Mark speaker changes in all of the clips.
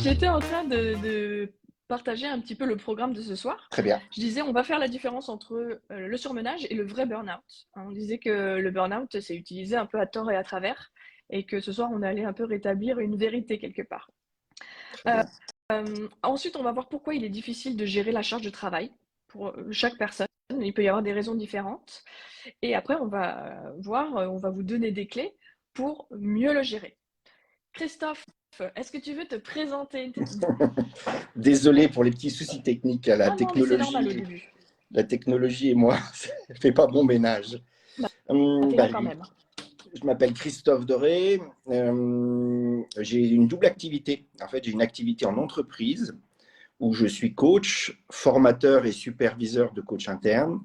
Speaker 1: j'étais en train de partager un petit peu le programme de ce soir.
Speaker 2: Très bien.
Speaker 1: Je disais, on va faire la différence entre le surmenage et le vrai burn-out. On disait que le burn-out, c'est utilisé un peu à tort et à travers, et que ce soir, on allait un peu rétablir une vérité quelque part.
Speaker 2: Très
Speaker 1: Euh,
Speaker 2: bien.
Speaker 1: Ensuite, on va voir pourquoi il est difficile de gérer la charge de travail pour chaque personne. Il peut y avoir des raisons différentes. Et après, on va voir, on va vous donner des clés pour mieux le gérer. Christophe, est-ce que tu veux te présenter?
Speaker 2: Désolé pour les petits soucis techniques à la
Speaker 1: Ah non, mais c'est normal au
Speaker 2: technologie.
Speaker 1: début.
Speaker 2: La technologie et moi, ça ne fait pas bon ménage.
Speaker 1: Bah, t'es là
Speaker 2: Bah,
Speaker 1: quand même.
Speaker 2: je m'appelle Christophe Doré. J'ai une double activité. En fait, j'ai une activité en entreprise où je suis coach, formateur et superviseur de coach interne.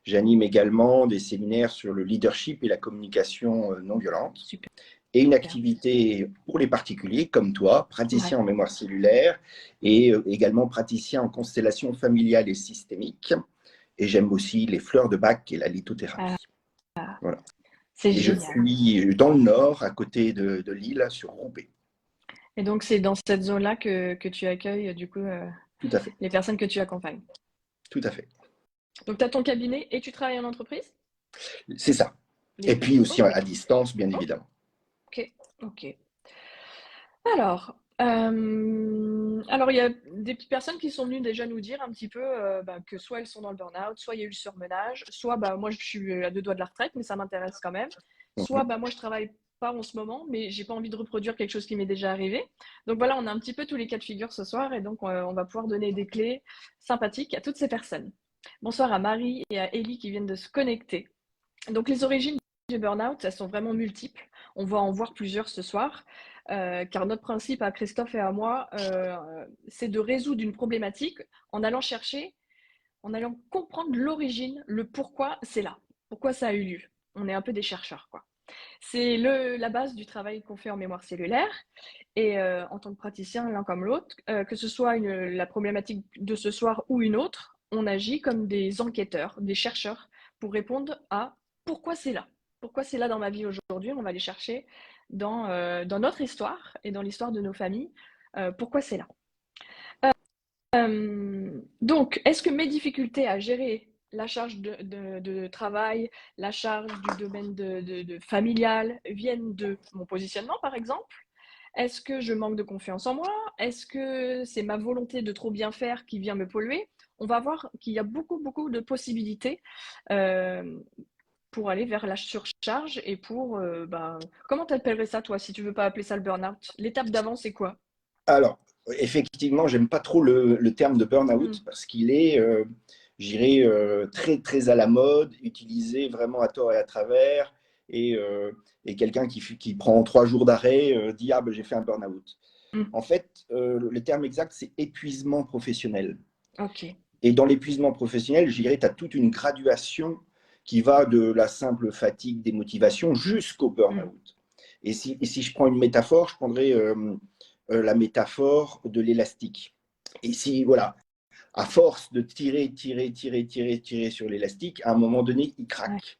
Speaker 2: J'anime également des séminaires sur le leadership et la communication non violente.
Speaker 1: Super.
Speaker 2: Et une activité pour les particuliers comme toi, praticien
Speaker 1: Ouais.
Speaker 2: en mémoire cellulaire et également praticien en constellation familiale et systémique. Et j'aime aussi les fleurs de bac et la
Speaker 1: Ah,
Speaker 2: lithothérapie. Voilà.
Speaker 1: c'est
Speaker 2: Et je
Speaker 1: génial.
Speaker 2: suis dans le nord, à côté de Lille, sur Roubaix.
Speaker 1: Et donc, c'est dans cette zone-là que tu accueilles, du coup,
Speaker 2: Tout à fait.
Speaker 1: les personnes que tu accompagnes.
Speaker 2: Tout à fait.
Speaker 1: Donc, tu as ton cabinet et tu travailles en entreprise?
Speaker 2: C'est ça.
Speaker 1: Les
Speaker 2: Et
Speaker 1: deux.
Speaker 2: puis aussi
Speaker 1: Ok,
Speaker 2: à distance, bien évidemment.
Speaker 1: ok, ok. Alors, il y a des petites personnes qui sont venues déjà nous dire un petit peu que soit elles sont dans le burn-out, soit il y a eu le surmenage, soit moi je suis à deux doigts de la retraite, mais ça m'intéresse quand même. Soit
Speaker 2: Mhm.
Speaker 1: moi je travaille pas en ce moment, mais j'ai pas envie de reproduire quelque chose qui m'est déjà arrivé. Donc voilà, on a un petit peu tous les cas de figure ce soir et donc on va pouvoir donner des clés sympathiques à toutes ces personnes. Bonsoir à Marie et à Ellie qui viennent de se connecter. Donc les origines du burn-out, elles sont vraiment multiples. On va en voir plusieurs ce soir, car notre principe à Christophe et à moi, c'est de résoudre une problématique en allant chercher, en allant comprendre l'origine, le pourquoi c'est là, pourquoi ça a eu lieu. On est un peu des chercheurs, quoi. C'est la base du travail qu'on fait en mémoire cellulaire. Et en tant que praticien, l'un comme l'autre, que ce soit la problématique de ce soir ou une autre, on agit comme des enquêteurs, des chercheurs, pour répondre à pourquoi c'est là. Pourquoi c'est là dans ma vie aujourd'hui? On va aller chercher dans notre histoire et dans l'histoire de nos familles, pourquoi c'est là. Donc, est-ce que mes difficultés à gérer la charge de travail, la charge du domaine de familial viennent de mon positionnement, par exemple? Est-ce que je manque de confiance en moi? Est-ce que c'est ma volonté de trop bien faire qui vient me polluer? On va voir qu'il y a beaucoup, beaucoup de possibilités euh, pour aller vers la surcharge et pour... comment t'appellerais ça, toi, si tu veux pas appeler ça le burn-out? L'étape d'avant, c'est quoi?
Speaker 2: Alors, effectivement, j'aime pas trop le terme de
Speaker 1: Hmm.
Speaker 2: burn-out parce qu'il est, j'irais, très, très à la mode, utilisé vraiment à tort et à travers. Et, euh, et quelqu'un qui prend 3 jours d'arrêt dit: Ah, ben, j'ai fait un burn-out.
Speaker 1: Hmm.
Speaker 2: En fait, le terme exact, c'est épuisement professionnel.
Speaker 1: Ok.
Speaker 2: Et dans l'épuisement professionnel, je dirais, tu as toute une graduation qui va de la simple fatigue, démotivation, jusqu'au
Speaker 1: Hmm.
Speaker 2: burn-out. Et si je prends une métaphore, je prendrais la métaphore de l'élastique. Et si, voilà, à force de tirer, tirer, tirer, tirer, tirer sur l'élastique, à un moment donné, il
Speaker 1: Ouais.
Speaker 2: craque.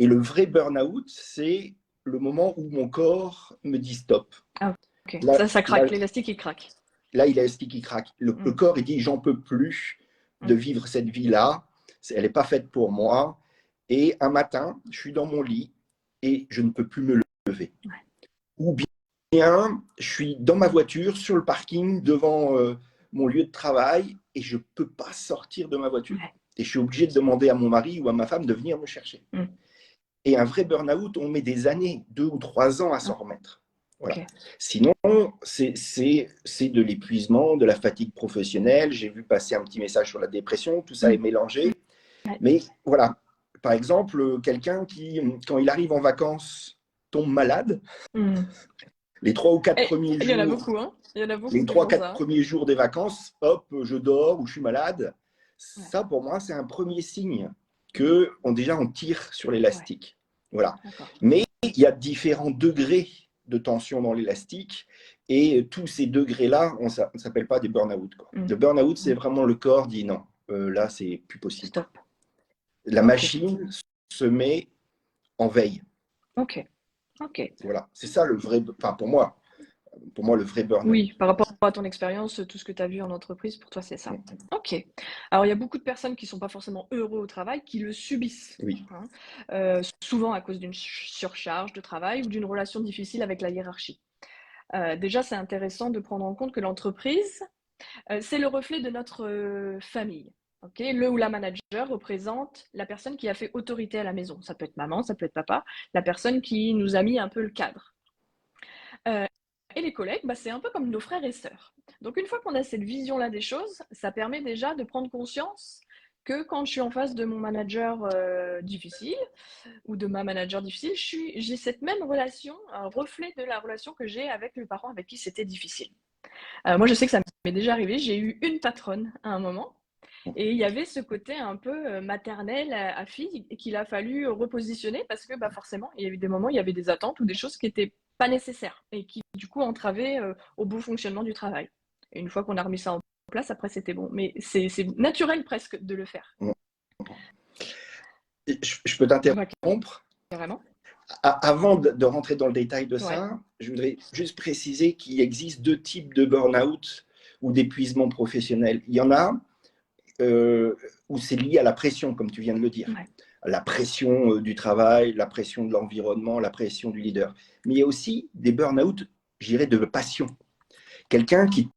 Speaker 2: Et le vrai burn-out, c'est le moment où mon corps me dit stop.
Speaker 1: Ah, ok.
Speaker 2: Là,
Speaker 1: Ça
Speaker 2: là,
Speaker 1: craque. L'élastique, il craque.
Speaker 2: là il a l'élastique qui craque. Le
Speaker 1: Hmm.
Speaker 2: corps, il dit: j'en peux plus de
Speaker 1: Hmm.
Speaker 2: vivre cette vie-là. Elle n'est pas faite pour moi. Et un matin, je suis dans mon lit et je ne peux plus me lever.
Speaker 1: Ouais.
Speaker 2: Ou bien, je suis dans ma voiture, sur le parking, devant mon lieu de travail, et je ne peux pas sortir de ma voiture.
Speaker 1: Ouais.
Speaker 2: Et je suis obligé de demander à mon mari ou à ma femme de venir me chercher.
Speaker 1: Hmm.
Speaker 2: Et un vrai burn-out, on met des années, 2 ou 3 ans à s'en
Speaker 1: Ah,
Speaker 2: remettre. Voilà.
Speaker 1: ok.
Speaker 2: Sinon, c'est de l'épuisement, de la fatigue professionnelle. J'ai vu passer un petit message sur la dépression, tout ça
Speaker 1: Hmm.
Speaker 2: est mélangé.
Speaker 1: Ouais.
Speaker 2: Mais voilà, par exemple, quelqu'un qui, quand il arrive en vacances, tombe malade,
Speaker 1: Hmm.
Speaker 2: les 3 ou 4
Speaker 1: Et
Speaker 2: premiers
Speaker 1: il y en a
Speaker 2: jours,
Speaker 1: beaucoup, hein? Il y en a beaucoup
Speaker 2: les
Speaker 1: qui
Speaker 2: trois,
Speaker 1: font
Speaker 2: quatre
Speaker 1: ça.
Speaker 2: premiers jours des vacances, hop, je dors ou je suis malade.
Speaker 1: Ouais.
Speaker 2: Ça, pour moi, c'est un premier signe que déjà on tire sur
Speaker 1: Ouais.
Speaker 2: l'élastique. Voilà.
Speaker 1: D'accord.
Speaker 2: Mais il y a différents degrés de tension dans l'élastique et tous ces degrés-là, on ne s'appelle pas des burn-out.
Speaker 1: Hmm.
Speaker 2: Le burn-out, c'est
Speaker 1: Hmm.
Speaker 2: vraiment le corps dit non, là, c'est plus possible.
Speaker 1: Stop.
Speaker 2: La
Speaker 1: Ok.
Speaker 2: machine se met en veille.
Speaker 1: Ok. Ok.
Speaker 2: Voilà, c'est ça le vrai, enfin pour moi, pour moi le vrai burn-out.
Speaker 1: Oui, par rapport à ton expérience, tout ce que tu as vu en entreprise, pour toi, c'est ça. Ok. Alors, il y a beaucoup de personnes qui ne sont pas forcément heureux au travail, qui le subissent,
Speaker 2: Oui.
Speaker 1: hein, souvent à cause d'une surcharge de travail ou d'une relation difficile avec la hiérarchie. Déjà, c'est intéressant de prendre en compte que l'entreprise, c'est le reflet de notre famille. Okay, le ou la manager représente la personne qui a fait autorité à la maison. Ça peut être maman, ça peut être papa, la personne qui nous a mis un peu le cadre. Et les collègues, bah, c'est un peu comme nos frères et sœurs. Donc une fois qu'on a cette vision-là des choses, ça permet déjà de prendre conscience que quand je suis en face de mon manager difficile ou de ma manager difficile, j'ai cette même relation, un reflet de la relation que j'ai avec le parent avec qui c'était difficile. Moi, je sais que ça m'est déjà arrivé, j'ai eu une patronne à un moment, et il y avait ce côté un peu maternel à fille qu'il a fallu repositionner parce que bah, forcément, il y a eu des moments, il y avait des attentes ou des choses qui n'étaient pas nécessaires et qui du coup entravaient au bon fonctionnement du travail. Et une fois qu'on a remis ça en place, après c'était bon. Mais c'est naturel presque de le faire.
Speaker 2: Je peux t'interrompre?
Speaker 1: Carrément.
Speaker 2: Avant de rentrer dans le détail de
Speaker 1: Ouais.
Speaker 2: ça, je voudrais juste préciser qu'il existe deux types de burn-out ou d'épuisement professionnel. Il y en a où c'est lié à la pression, comme tu viens de le dire.
Speaker 1: Ouais.
Speaker 2: La pression du travail, la pression de l'environnement, la pression du leader. Mais il y a aussi des burn-out, je dirais, de passion. Quelqu'un qui est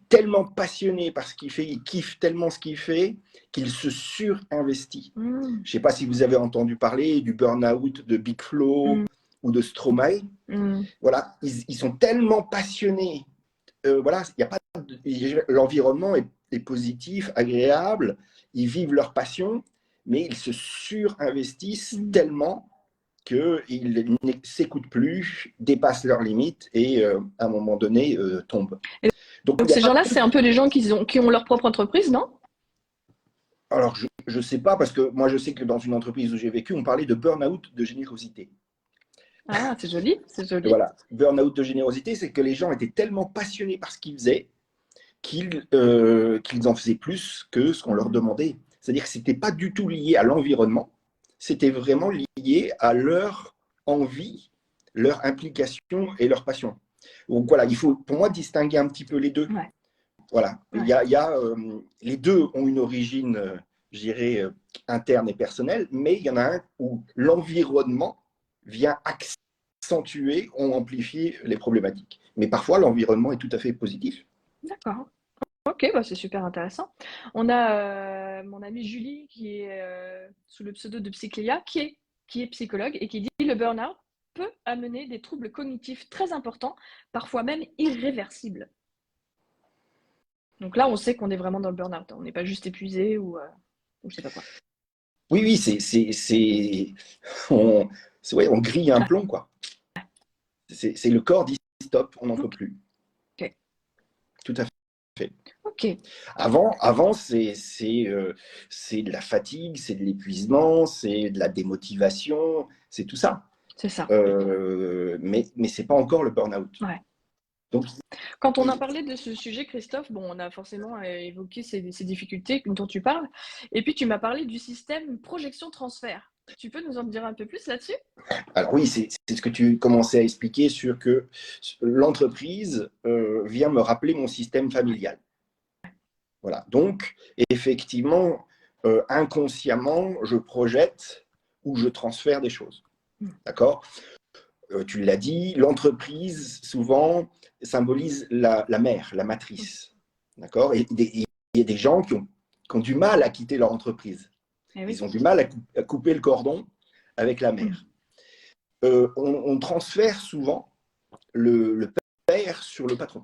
Speaker 2: tellement passionné par ce qu'il fait, il kiffe tellement ce qu'il fait, qu'il se surinvestit. Je ne sais pas si vous avez entendu parler du burn-out de Big Flo ou de Stromae. Voilà, ils sont tellement passionnés. Voilà, il y a pas l'environnement est positif, agréable, ils vivent leur passion, mais ils se surinvestissent tellement qu'ils ne s'écoutent plus, dépassent leurs limites et à un moment donné tombent.
Speaker 1: Donc ces gens-là, c'est un peu des gens qui ont leur propre entreprise, non?
Speaker 2: Alors, je ne sais pas, parce que moi, je sais que dans une entreprise où j'ai vécu, on parlait de burn-out de générosité.
Speaker 1: Ah, c'est joli, c'est joli.
Speaker 2: Voilà, burn-out de générosité, c'est que les gens étaient tellement passionnés par ce qu'ils faisaient qu'ils en faisaient plus que ce qu'on leur demandait. C'est-à-dire que ce n'était pas du tout lié à l'environnement, c'était vraiment lié à leur envie, leur implication et leur passion. Donc voilà, il faut pour moi distinguer un petit peu les deux.
Speaker 1: Ouais.
Speaker 2: Voilà, les deux ont une origine, je dirais, interne et personnelle, mais il y en a un où l'environnement vient accentuer ou amplifier les problématiques. Mais parfois, l'environnement est tout à fait positif.
Speaker 1: D'accord. Ok, bah c'est super intéressant. On a mon amie Julie qui est sous le pseudo de Psycléa, qui est psychologue et qui dit le burn-out peut amener des troubles cognitifs très importants, parfois même irréversibles. Donc là, on sait qu'on est vraiment dans le burn-out. On n'est pas juste épuisé ou je sais pas quoi.
Speaker 2: Oui, on grille un plomb, quoi. C'est le corps dit stop, on n'en peut plus.
Speaker 1: Ok.
Speaker 2: Tout à fait.
Speaker 1: Ok.
Speaker 2: Avant c'est de la fatigue, c'est de l'épuisement, c'est de la démotivation, c'est tout ça.
Speaker 1: C'est ça.
Speaker 2: Mais c'est pas encore le burn-out.
Speaker 1: Ouais.
Speaker 2: Donc,
Speaker 1: quand on a parlé de ce sujet, Christophe, bon, on a forcément évoqué ces difficultés dont tu parles. Et puis, tu m'as parlé du système projection-transfert. Tu peux nous en dire un peu plus là-dessus?
Speaker 2: Alors oui, c'est ce que tu commençais à expliquer sur que l'entreprise vient me rappeler mon système familial. Voilà. Donc, effectivement, inconsciemment, je projette ou je transfère des choses. D'accord? Tu l'as dit, l'entreprise, souvent, symbolise la mère, la matrice. D'accord? Et il y a des gens qui ont du mal à quitter leur entreprise.
Speaker 1: Eh oui.
Speaker 2: Ils ont du mal à couper le cordon avec la mère. On transfère souvent le père sur le patron.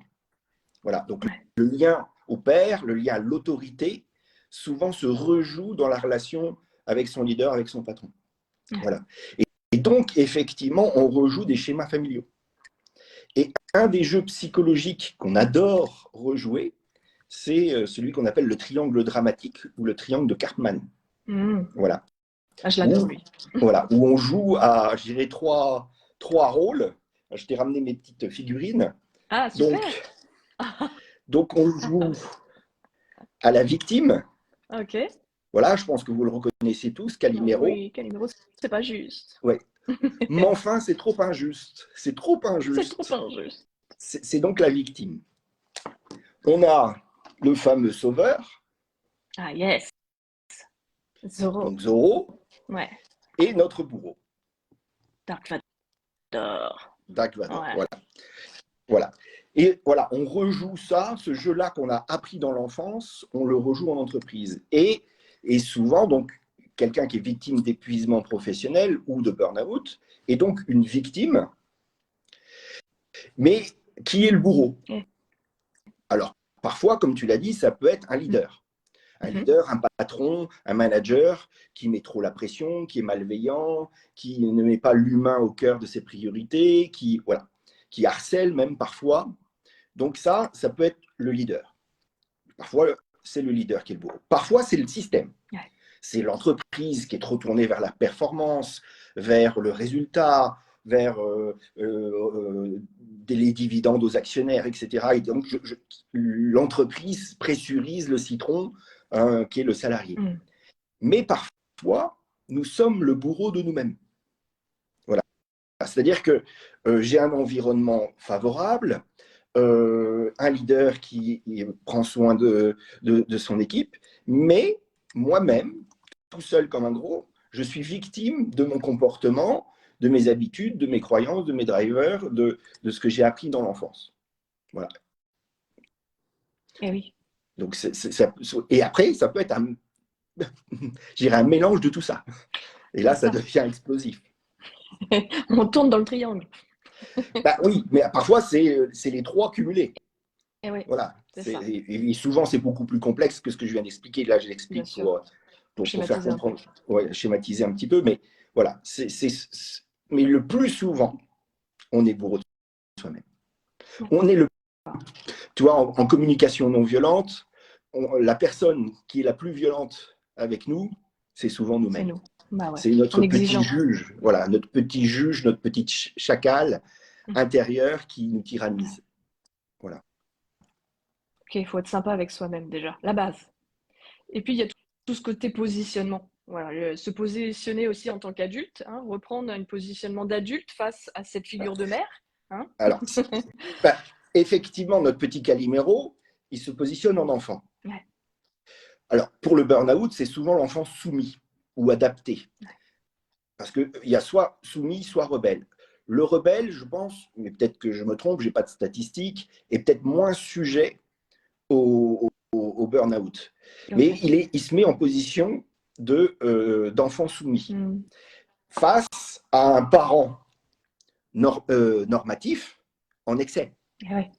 Speaker 2: Voilà. Donc, le lien au père, le lien à l'autorité, souvent se rejoue dans la relation avec son leader, avec son patron. Voilà. Et donc, effectivement, on rejoue des schémas familiaux. Et un des jeux psychologiques qu'on adore rejouer, c'est celui qu'on appelle le triangle dramatique ou le triangle de Karpman. Voilà.
Speaker 1: Ah, je l'adore, lui.
Speaker 2: Voilà, où on joue à, je dirais, trois rôles. Je t'ai ramené mes petites figurines.
Speaker 1: Ah, super.
Speaker 2: Donc on joue à la victime.
Speaker 1: Ok.
Speaker 2: Voilà, je pense que vous le reconnaissez tous, Calimero.
Speaker 1: Oui, Calimero, c'est pas juste.
Speaker 2: Ouais. Mais enfin, c'est trop injuste. C'est trop injuste.
Speaker 1: C'est trop injuste.
Speaker 2: c'est donc la victime. On a le fameux sauveur,
Speaker 1: Ah, yes. Zoro.
Speaker 2: donc Zoro,
Speaker 1: Ouais.
Speaker 2: et notre bourreau,
Speaker 1: Dark Vador.
Speaker 2: Dark Vador.
Speaker 1: Ouais.
Speaker 2: Voilà. Voilà. Et voilà, on rejoue ça, ce jeu-là qu'on a appris dans l'enfance, on le rejoue en entreprise. Et souvent, donc, quelqu'un qui est victime d'épuisement professionnel ou de burn-out est donc une victime, mais qui est le bourreau?
Speaker 1: Ok.
Speaker 2: Alors, parfois, comme tu l'as dit, ça peut être un leader. Un
Speaker 1: Mhm.
Speaker 2: leader, un patron, un manager qui met trop la pression, qui est malveillant, qui ne met pas l'humain au cœur de ses priorités, voilà, qui harcèle même parfois. Donc ça peut être le leader. Parfois, c'est le leader qui est le bourreau. Parfois, c'est le système.
Speaker 1: Ouais.
Speaker 2: C'est l'entreprise qui est trop tournée vers la performance, vers le résultat, vers les dividendes aux actionnaires, etc. Et donc, l'entreprise pressurise le citron qui est le salarié.
Speaker 1: Mm.
Speaker 2: Mais parfois, nous sommes le bourreau de nous-mêmes. Voilà. C'est-à-dire que j'ai un environnement favorable, un leader qui prend soin de son équipe, mais moi-même, tout seul comme un gros, je suis victime de mon comportement, de mes habitudes, de mes croyances, de mes drivers, de ce que j'ai appris dans l'enfance. Voilà.
Speaker 1: Et oui.
Speaker 2: Donc, et après, ça peut être un mélange de tout ça. Et là, ça devient explosif.
Speaker 1: On tourne dans le triangle.
Speaker 2: Bah, oui, mais parfois, c'est les trois cumulés.
Speaker 1: Et oui,
Speaker 2: Voilà.
Speaker 1: ça.
Speaker 2: Et souvent, c'est beaucoup plus complexe que ce que je viens d'expliquer. Là, je l'explique pour faire comprendre, ouais, schématiser un petit peu. Mais voilà. Mais le plus souvent, on est bourreau de soi-même. On est tu vois, en communication non violente, la personne qui est la plus violente avec nous, c'est souvent
Speaker 1: C'est
Speaker 2: nous-mêmes.
Speaker 1: nous. Bah ouais.
Speaker 2: C'est notre
Speaker 1: On est
Speaker 2: petit
Speaker 1: exigeant.
Speaker 2: juge, voilà, notre petit juge, notre petit chacal intérieur qui nous tyrannise. Voilà.
Speaker 1: Ok, il faut être sympa avec soi-même déjà, la base. Et puis il y a tout ce côté positionnement. Voilà, se positionner aussi en tant qu'adulte, hein, reprendre un positionnement d'adulte face à cette figure de mère. Hein.
Speaker 2: Alors, bah, effectivement, notre petit Calimero, il se positionne en enfant.
Speaker 1: Ouais.
Speaker 2: Alors, pour le burn-out, c'est souvent l'enfant soumis ou adapté.
Speaker 1: Ouais.
Speaker 2: Parce qu'il y a soit soumis, soit rebelle. Le rebelle, je pense, mais peut-être que je me trompe, je n'ai pas de statistiques, est peut-être moins sujet au burn-out. Mais
Speaker 1: Okay.
Speaker 2: il se met en position d'enfant soumis
Speaker 1: Mm.
Speaker 2: face à un parent normatif en excès.
Speaker 1: Ouais.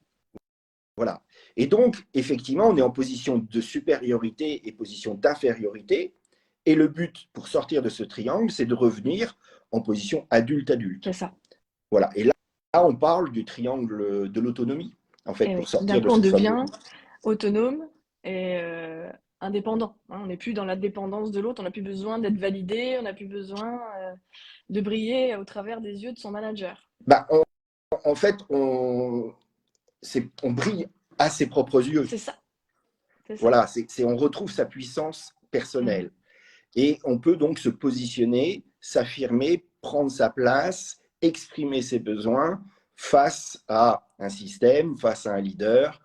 Speaker 2: Voilà. Et donc, effectivement, on est en position de supériorité et position d'infériorité. Et le but pour sortir de ce triangle, c'est de revenir en position adulte-adulte.
Speaker 1: C'est ça.
Speaker 2: Voilà. Et là, on parle du triangle de l'autonomie, en fait,
Speaker 1: Et
Speaker 2: pour
Speaker 1: oui.
Speaker 2: sortir
Speaker 1: D'un
Speaker 2: de
Speaker 1: coup, on
Speaker 2: ce fameux.
Speaker 1: devient autonome et indépendant. Hein. On n'est plus dans la dépendance de l'autre, on n'a plus besoin d'être validé, on n'a plus besoin de briller au travers des yeux de son manager.
Speaker 2: Bah, en fait, on brille à ses propres yeux.
Speaker 1: C'est ça.
Speaker 2: Voilà, on retrouve sa puissance personnelle.
Speaker 1: Mm.
Speaker 2: Et on peut donc se positionner, s'affirmer, prendre sa place, exprimer ses besoins face à un système, face à un leader,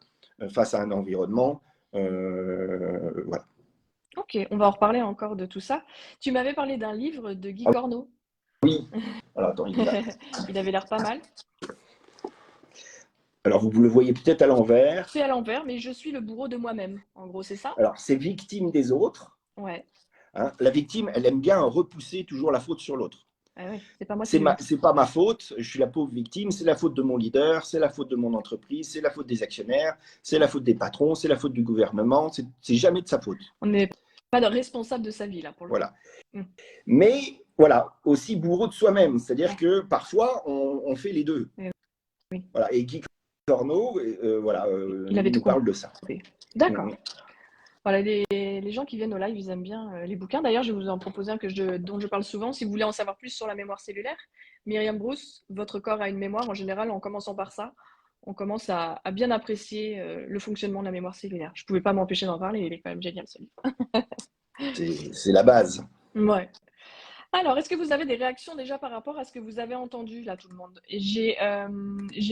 Speaker 2: face à un environnement. Voilà.
Speaker 1: Ok, on va en reparler encore de tout ça. Tu m'avais parlé d'un livre de Guy
Speaker 2: Ah
Speaker 1: Corneau.
Speaker 2: oui, alors attends, il est là.
Speaker 1: Il avait l'air pas mal.
Speaker 2: Alors vous le voyez peut-être à l'envers.
Speaker 1: C'est à l'envers, mais je suis le bourreau de moi-même. En gros, c'est ça?
Speaker 2: Alors c'est victime des autres.
Speaker 1: Ouais.
Speaker 2: Hein. La victime, elle aime bien repousser toujours la faute sur l'autre.
Speaker 1: Ah ouais, c'est pas moi, c'est
Speaker 2: C'est
Speaker 1: lui.
Speaker 2: pas ma faute, je suis la pauvre victime, c'est la faute de mon leader, c'est la faute de mon entreprise, c'est la faute des actionnaires, c'est la faute des patrons, c'est la faute du gouvernement, c'est jamais de sa faute.
Speaker 1: On n'est pas responsable de sa vie, là, pour le
Speaker 2: Voilà.
Speaker 1: coup. Mm.
Speaker 2: Mais voilà, aussi bourreau de soi-même, c'est-à-dire que parfois on fait les deux.
Speaker 1: Oui.
Speaker 2: Voilà. Et Guy Corneau, voilà,
Speaker 1: Il avait
Speaker 2: nous
Speaker 1: tout
Speaker 2: parle de ça.
Speaker 1: compris. D'accord. Voilà, les gens qui viennent au live, ils aiment bien les bouquins. D'ailleurs, je vais vous en proposer un dont je parle souvent. Si vous voulez en savoir plus sur la mémoire cellulaire, Myriam Bruce, Votre corps a une mémoire. En général, en commençant par ça, on commence à bien apprécier le fonctionnement de la mémoire cellulaire. Je ne pouvais pas m'empêcher d'en parler, il est quand même génial ce livre.
Speaker 2: C'est la base.
Speaker 1: Ouais. Alors, est-ce que vous avez des réactions déjà par rapport à ce que vous avez entendu là, tout le monde? Et j'ai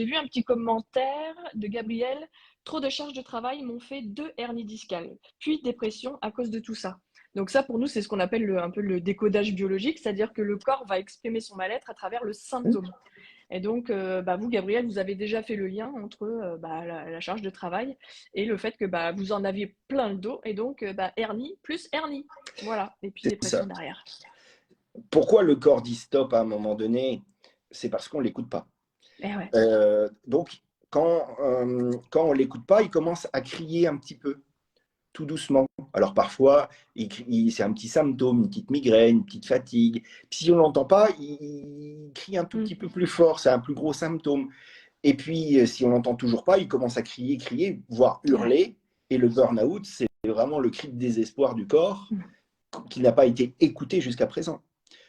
Speaker 1: vu un petit commentaire de Gabriel. Trop de charges de travail m'ont fait 2 hernies discales, puis dépression à cause de tout ça. Donc ça, pour nous, c'est ce qu'on appelle un peu le décodage biologique, c'est-à-dire que le corps va exprimer son mal-être à travers le symptôme. Et donc, bah, vous, Gabriel, vous avez déjà fait le lien entre bah, la charge de travail et le fait que bah, vous en aviez plein le dos, et donc bah, hernie plus hernie. Voilà, et puis
Speaker 2: C'est
Speaker 1: dépression
Speaker 2: ça.
Speaker 1: derrière.
Speaker 2: Pourquoi le corps dit stop à un moment donné? C'est parce qu'on ne l'écoute pas.
Speaker 1: Eh ouais.
Speaker 2: Donc, quand on ne l'écoute pas, il commence à crier un petit peu, tout doucement. Alors parfois, c'est un petit symptôme, une petite migraine, une petite fatigue. Puis si on ne l'entend pas, il crie un tout
Speaker 1: Mm.
Speaker 2: petit peu plus fort, c'est un plus gros symptôme. Et puis, si on n'entend toujours pas, il commence à crier, voire
Speaker 1: Ouais.
Speaker 2: hurler. Et le burn-out, c'est vraiment le cri de désespoir du corps
Speaker 1: Mm.
Speaker 2: qui n'a pas été écouté jusqu'à présent.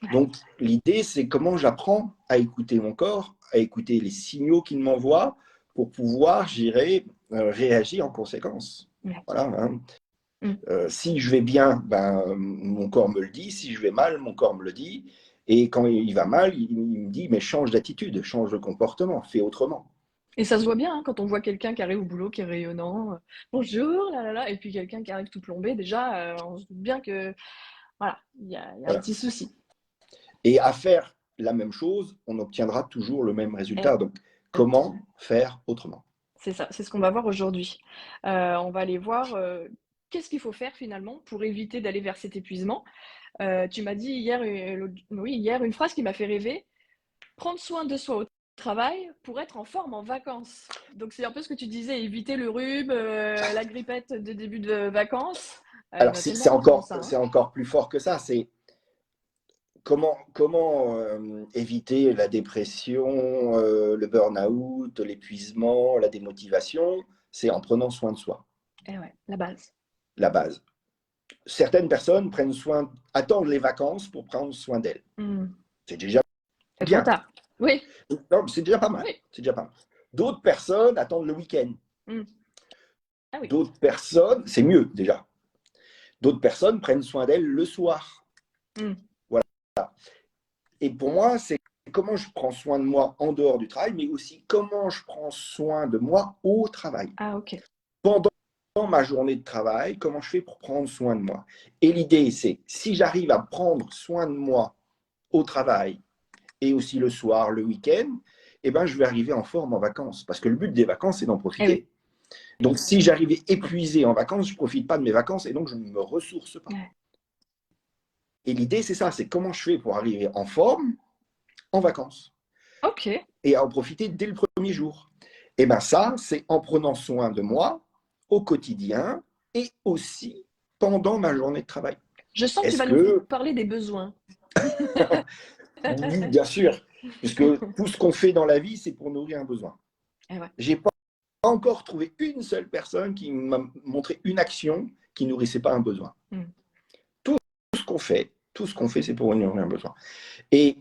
Speaker 1: Ouais.
Speaker 2: Donc, l'idée, c'est comment j'apprends à écouter mon corps, à écouter les signaux qu'il m'envoie pour pouvoir, j'irai, réagir en conséquence.
Speaker 1: Ouais.
Speaker 2: Voilà, hein.
Speaker 1: Mm.
Speaker 2: Si je vais bien, ben, mon corps me le dit. Si je vais mal, mon corps me le dit. Et quand il va mal, il me dit, mais change d'attitude, change de comportement, fais autrement.
Speaker 1: Et ça se voit bien hein, quand on voit quelqu'un qui arrive au boulot, qui est rayonnant, bonjour, là là là, et puis quelqu'un qui arrive tout plombé, déjà, on se doute bien que voilà, il y a un
Speaker 2: Voilà.
Speaker 1: petit souci.
Speaker 2: Et à faire la même chose, on obtiendra toujours le même résultat. Donc,
Speaker 1: Et
Speaker 2: comment faire autrement?
Speaker 1: c'est ça, c'est ce qu'on va voir aujourd'hui. On va aller voir qu'est-ce qu'il faut faire finalement pour éviter d'aller vers cet épuisement. Tu m'as dit hier, oui, hier, une phrase qui m'a fait rêver. Prendre soin de soi au travail pour être en forme en vacances. Donc c'est un peu ce que tu disais, éviter le rhume, la grippette de début de vacances. Il y en
Speaker 2: Alors,
Speaker 1: a
Speaker 2: c'est
Speaker 1: tellement qui font ça, hein.
Speaker 2: encore plus fort que ça. C'est comment éviter la dépression, le burn-out, l'épuisement, la démotivation? C'est en prenant soin de soi,
Speaker 1: Eh ouais, la base.
Speaker 2: la base. Certaines personnes attendent les vacances pour prendre soin d'elles.
Speaker 1: Hmm.
Speaker 2: C'est déjà
Speaker 1: C'est trop
Speaker 2: bien.
Speaker 1: tard. Oui,
Speaker 2: Non, c'est déjà pas mal.
Speaker 1: oui.
Speaker 2: C'est déjà pas mal. D'autres personnes attendent le week-end.
Speaker 1: Hmm. Ah oui.
Speaker 2: D'autres personnes, c'est mieux déjà. D'autres personnes prennent soin d'elles le soir.
Speaker 1: Hmm.
Speaker 2: Voilà. Et pour moi, c'est comment je prends soin de moi en dehors du travail, mais aussi comment je prends soin de moi au travail.
Speaker 1: Ah ok.
Speaker 2: Pendant ma journée de travail, comment je fais pour prendre soin de moi? Et l'idée, c'est si j'arrive à prendre soin de moi au travail et aussi le soir, le week-end, eh ben, je vais arriver en forme en vacances. Parce que le but des vacances, c'est d'en
Speaker 1: Eh oui.
Speaker 2: profiter. Donc, si j'arrivais épuisé en vacances, je ne profite pas de mes vacances et donc je ne me ressource pas.
Speaker 1: Ouais.
Speaker 2: Et l'idée, c'est ça, c'est comment je fais pour arriver en forme en vacances
Speaker 1: Ok.
Speaker 2: et à en profiter dès le premier jour. Et bien ça, c'est en prenant soin de moi au quotidien et aussi pendant ma journée de travail.
Speaker 1: Je sens que tu
Speaker 2: Est-ce
Speaker 1: vas nous
Speaker 2: que,
Speaker 1: parler des besoins.
Speaker 2: oui, bien sûr, puisque tout ce qu'on fait dans la vie, c'est pour nourrir un besoin.
Speaker 1: Eh ouais.
Speaker 2: J'ai pas encore trouvé une seule personne qui m'a montré une action qui nourrissait pas un besoin.
Speaker 1: Hmm.
Speaker 2: Tout tout ce qu'on fait, c'est pour nourrir un besoin. Et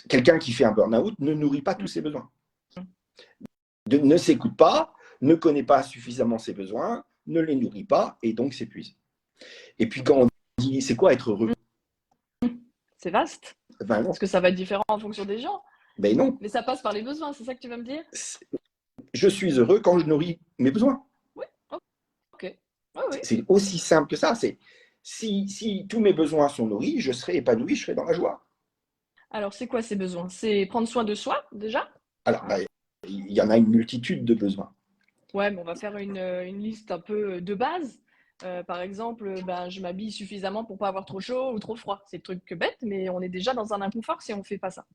Speaker 2: quelqu'un qui fait un burn-out ne nourrit pas tous ses besoins. Ne s'écoute pas, ne connaît pas suffisamment ses besoins, ne les nourrit pas et donc s'épuise. Et puis quand on dit c'est quoi être heureux?
Speaker 1: C'est vaste.
Speaker 2: Ben non,
Speaker 1: Parce que ça va être différent en fonction des gens.
Speaker 2: ben non.
Speaker 1: Mais ça passe par les besoins, c'est ça que tu vas me dire?
Speaker 2: Je suis heureux quand je nourris mes besoins.
Speaker 1: Oui. Ok. Oui, oui.
Speaker 2: C'est aussi simple que ça. C'est si tous mes besoins sont nourris, je serai épanoui, je serai dans la joie.
Speaker 1: Alors, c'est quoi ces besoins? C'est prendre soin de soi, déjà?
Speaker 2: Alors, ben, il y en a une multitude de besoins.
Speaker 1: Ouais, mais on va faire une liste un peu de base. Par exemple, ben, je m'habille suffisamment pour pas avoir trop chaud ou trop froid. C'est le truc bête, mais on est déjà dans un inconfort si on fait pas ça.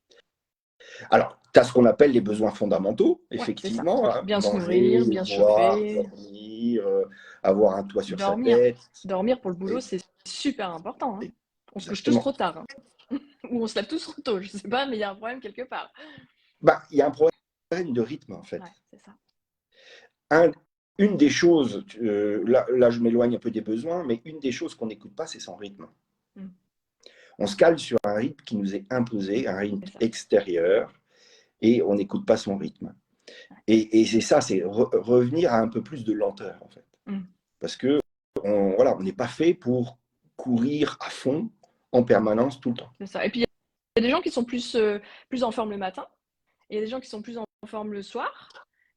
Speaker 2: Alors, tu as ce qu'on appelle les besoins fondamentaux,
Speaker 1: Ouais, c'est ça.
Speaker 2: effectivement, hein,
Speaker 1: Bien se
Speaker 2: manger,
Speaker 1: nourrir, bien se
Speaker 2: boire,
Speaker 1: chauffer,
Speaker 2: dormir, avoir un toit sur sa
Speaker 1: dormir.
Speaker 2: tête.
Speaker 1: Dormir pour le boulot,
Speaker 2: Et,
Speaker 1: c'est super important, hein. On se couche tous
Speaker 2: exactement.
Speaker 1: trop tard, hein. Ou on se lève tous trop tôt, je sais pas, mais il y a un problème quelque part.
Speaker 2: Ben, il y a un problème de rythme, en fait.
Speaker 1: Ouais, c'est ça.
Speaker 2: Un- une des choses, là je m'éloigne un peu des besoins, mais une des choses qu'on n'écoute pas, c'est son rythme.
Speaker 1: Mm,
Speaker 2: On se cale sur un rythme qui nous est imposé, un rythme
Speaker 1: c'est ça.
Speaker 2: extérieur, et on n'écoute pas son rythme. Et c'est ça, c'est revenir à un peu plus de lenteur, en fait.
Speaker 1: Mm,
Speaker 2: Parce que voilà, on n'est pas fait pour courir à fond en permanence, tout le temps.
Speaker 1: C'est ça. Et puis, il y a des gens qui sont plus en forme le matin, et il y a des gens qui sont plus en forme le soir.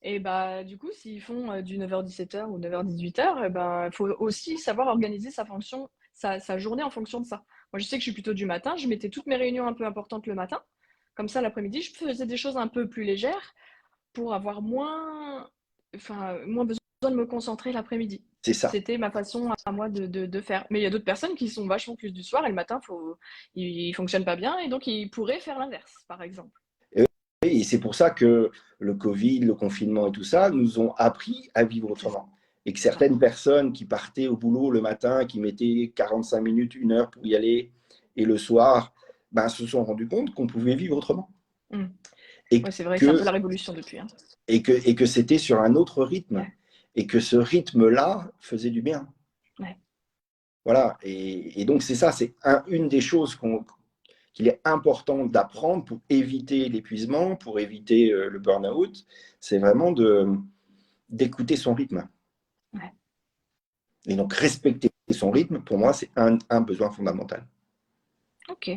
Speaker 1: Et bah, du coup, s'ils font du 9h-17h ou 9h-18h, il faut aussi savoir organiser sa journée en fonction de ça. Moi, je sais que je suis plutôt du matin. Je mettais toutes mes réunions un peu importantes le matin. Comme ça, l'après-midi, je faisais des choses un peu plus légères pour avoir moins besoin de me concentrer l'après-midi.
Speaker 2: C'est ça.
Speaker 1: C'était ma façon à moi de faire. Mais il y a d'autres personnes qui sont vachement plus du soir et le matin, ils fonctionnent pas bien et donc ils pourraient faire l'inverse, par exemple.
Speaker 2: Et c'est pour ça que le Covid, le confinement et tout ça nous ont appris à vivre autrement. Et que certaines personnes qui partaient au boulot le matin, qui mettaient 45 minutes, 1 heure pour y aller, et le soir, se sont rendus compte qu'on pouvait vivre autrement.
Speaker 1: Mm.
Speaker 2: Et
Speaker 1: Ouais, c'est vrai que c'est un peu la révolution depuis. Hein.
Speaker 2: Et que c'était sur un autre rythme.
Speaker 1: Ouais.
Speaker 2: Et que ce rythme-là faisait du bien.
Speaker 1: Ouais.
Speaker 2: Voilà. Et donc, c'est ça, c'est une des choses qu'il est important d'apprendre pour éviter l'épuisement, pour éviter le burn-out. C'est vraiment d'écouter son rythme.
Speaker 1: Ouais.
Speaker 2: Et donc, respecter son rythme, pour moi, c'est un besoin fondamental.
Speaker 1: Ok.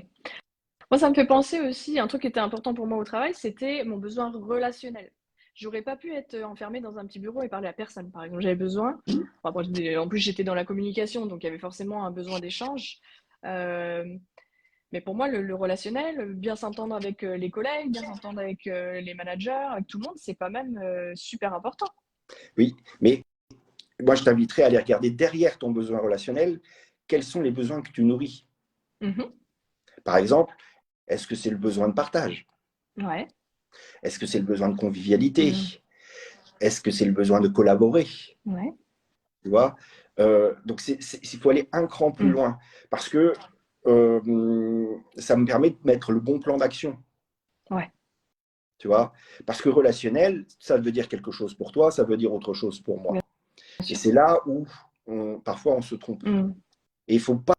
Speaker 1: Moi, ça me fait penser aussi, un truc qui était important pour moi au travail, c'était mon besoin relationnel. J'aurais pas pu être enfermée dans un petit bureau et parler à personne, par exemple. J'avais besoin, en plus j'étais dans la communication, donc il y avait forcément un besoin d'échange. Euh, mais pour moi, le relationnel, bien s'entendre avec les collègues, bien s'entendre avec les managers, avec tout le monde, c'est quand même super important.
Speaker 2: Oui, mais moi, je t'inviterais à aller regarder derrière ton besoin relationnel, quels sont les besoins que tu nourris.
Speaker 1: Mhm.
Speaker 2: Par exemple, est-ce que c'est le besoin de partage?
Speaker 1: Ouais.
Speaker 2: Est-ce que c'est le besoin de convivialité?
Speaker 1: Mm.
Speaker 2: Est-ce que c'est le besoin de collaborer?
Speaker 1: Ouais.
Speaker 2: Tu vois, donc il faut aller un cran plus
Speaker 1: Mm.
Speaker 2: loin parce que ça me permet de mettre le bon plan d'action.
Speaker 1: Ouais.
Speaker 2: Tu vois, parce que relationnel, ça veut dire quelque chose pour toi, ça veut dire autre chose pour
Speaker 1: Bien
Speaker 2: moi. Et
Speaker 1: sûr.
Speaker 2: c'est là où parfois on se trompe.
Speaker 1: Mm.
Speaker 2: Et il ne faut pas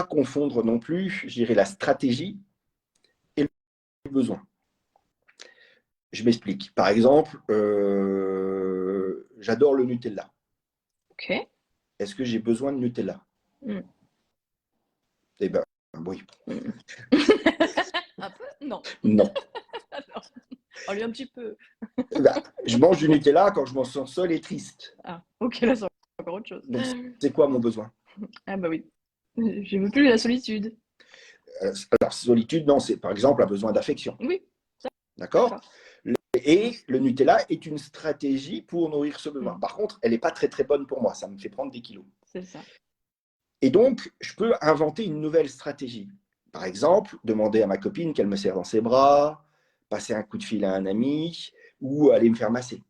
Speaker 2: confondre non plus, je dirais, la stratégie et le besoin. Je m'explique. Par exemple, j'adore le Nutella.
Speaker 1: Ok.
Speaker 2: Est-ce que j'ai besoin de Nutella?
Speaker 1: Mm.
Speaker 2: Eh bien, oui.
Speaker 1: Mm. Un peu? Non.
Speaker 2: Non.
Speaker 1: Non. Oh, lui, un petit peu.
Speaker 2: Je mange du Nutella quand je m'en sens seul et triste.
Speaker 1: Ah, ok, là, c'est encore autre chose.
Speaker 2: Donc, c'est quoi mon besoin?
Speaker 1: Ah, bah oui. Je veux plus la solitude.
Speaker 2: Alors, solitude, non, c'est par exemple un besoin d'affection.
Speaker 1: Oui,
Speaker 2: D'accord?
Speaker 1: d'accord.
Speaker 2: Et le Nutella est une stratégie pour nourrir ce besoin.
Speaker 1: Mm.
Speaker 2: Par contre, elle n'est pas très très bonne pour moi. Ça me fait prendre des kilos.
Speaker 1: C'est ça.
Speaker 2: Et donc, je peux inventer une nouvelle stratégie. Par exemple, demander à ma copine qu'elle me serre dans ses bras, passer un coup de fil à un ami ou aller me faire masser.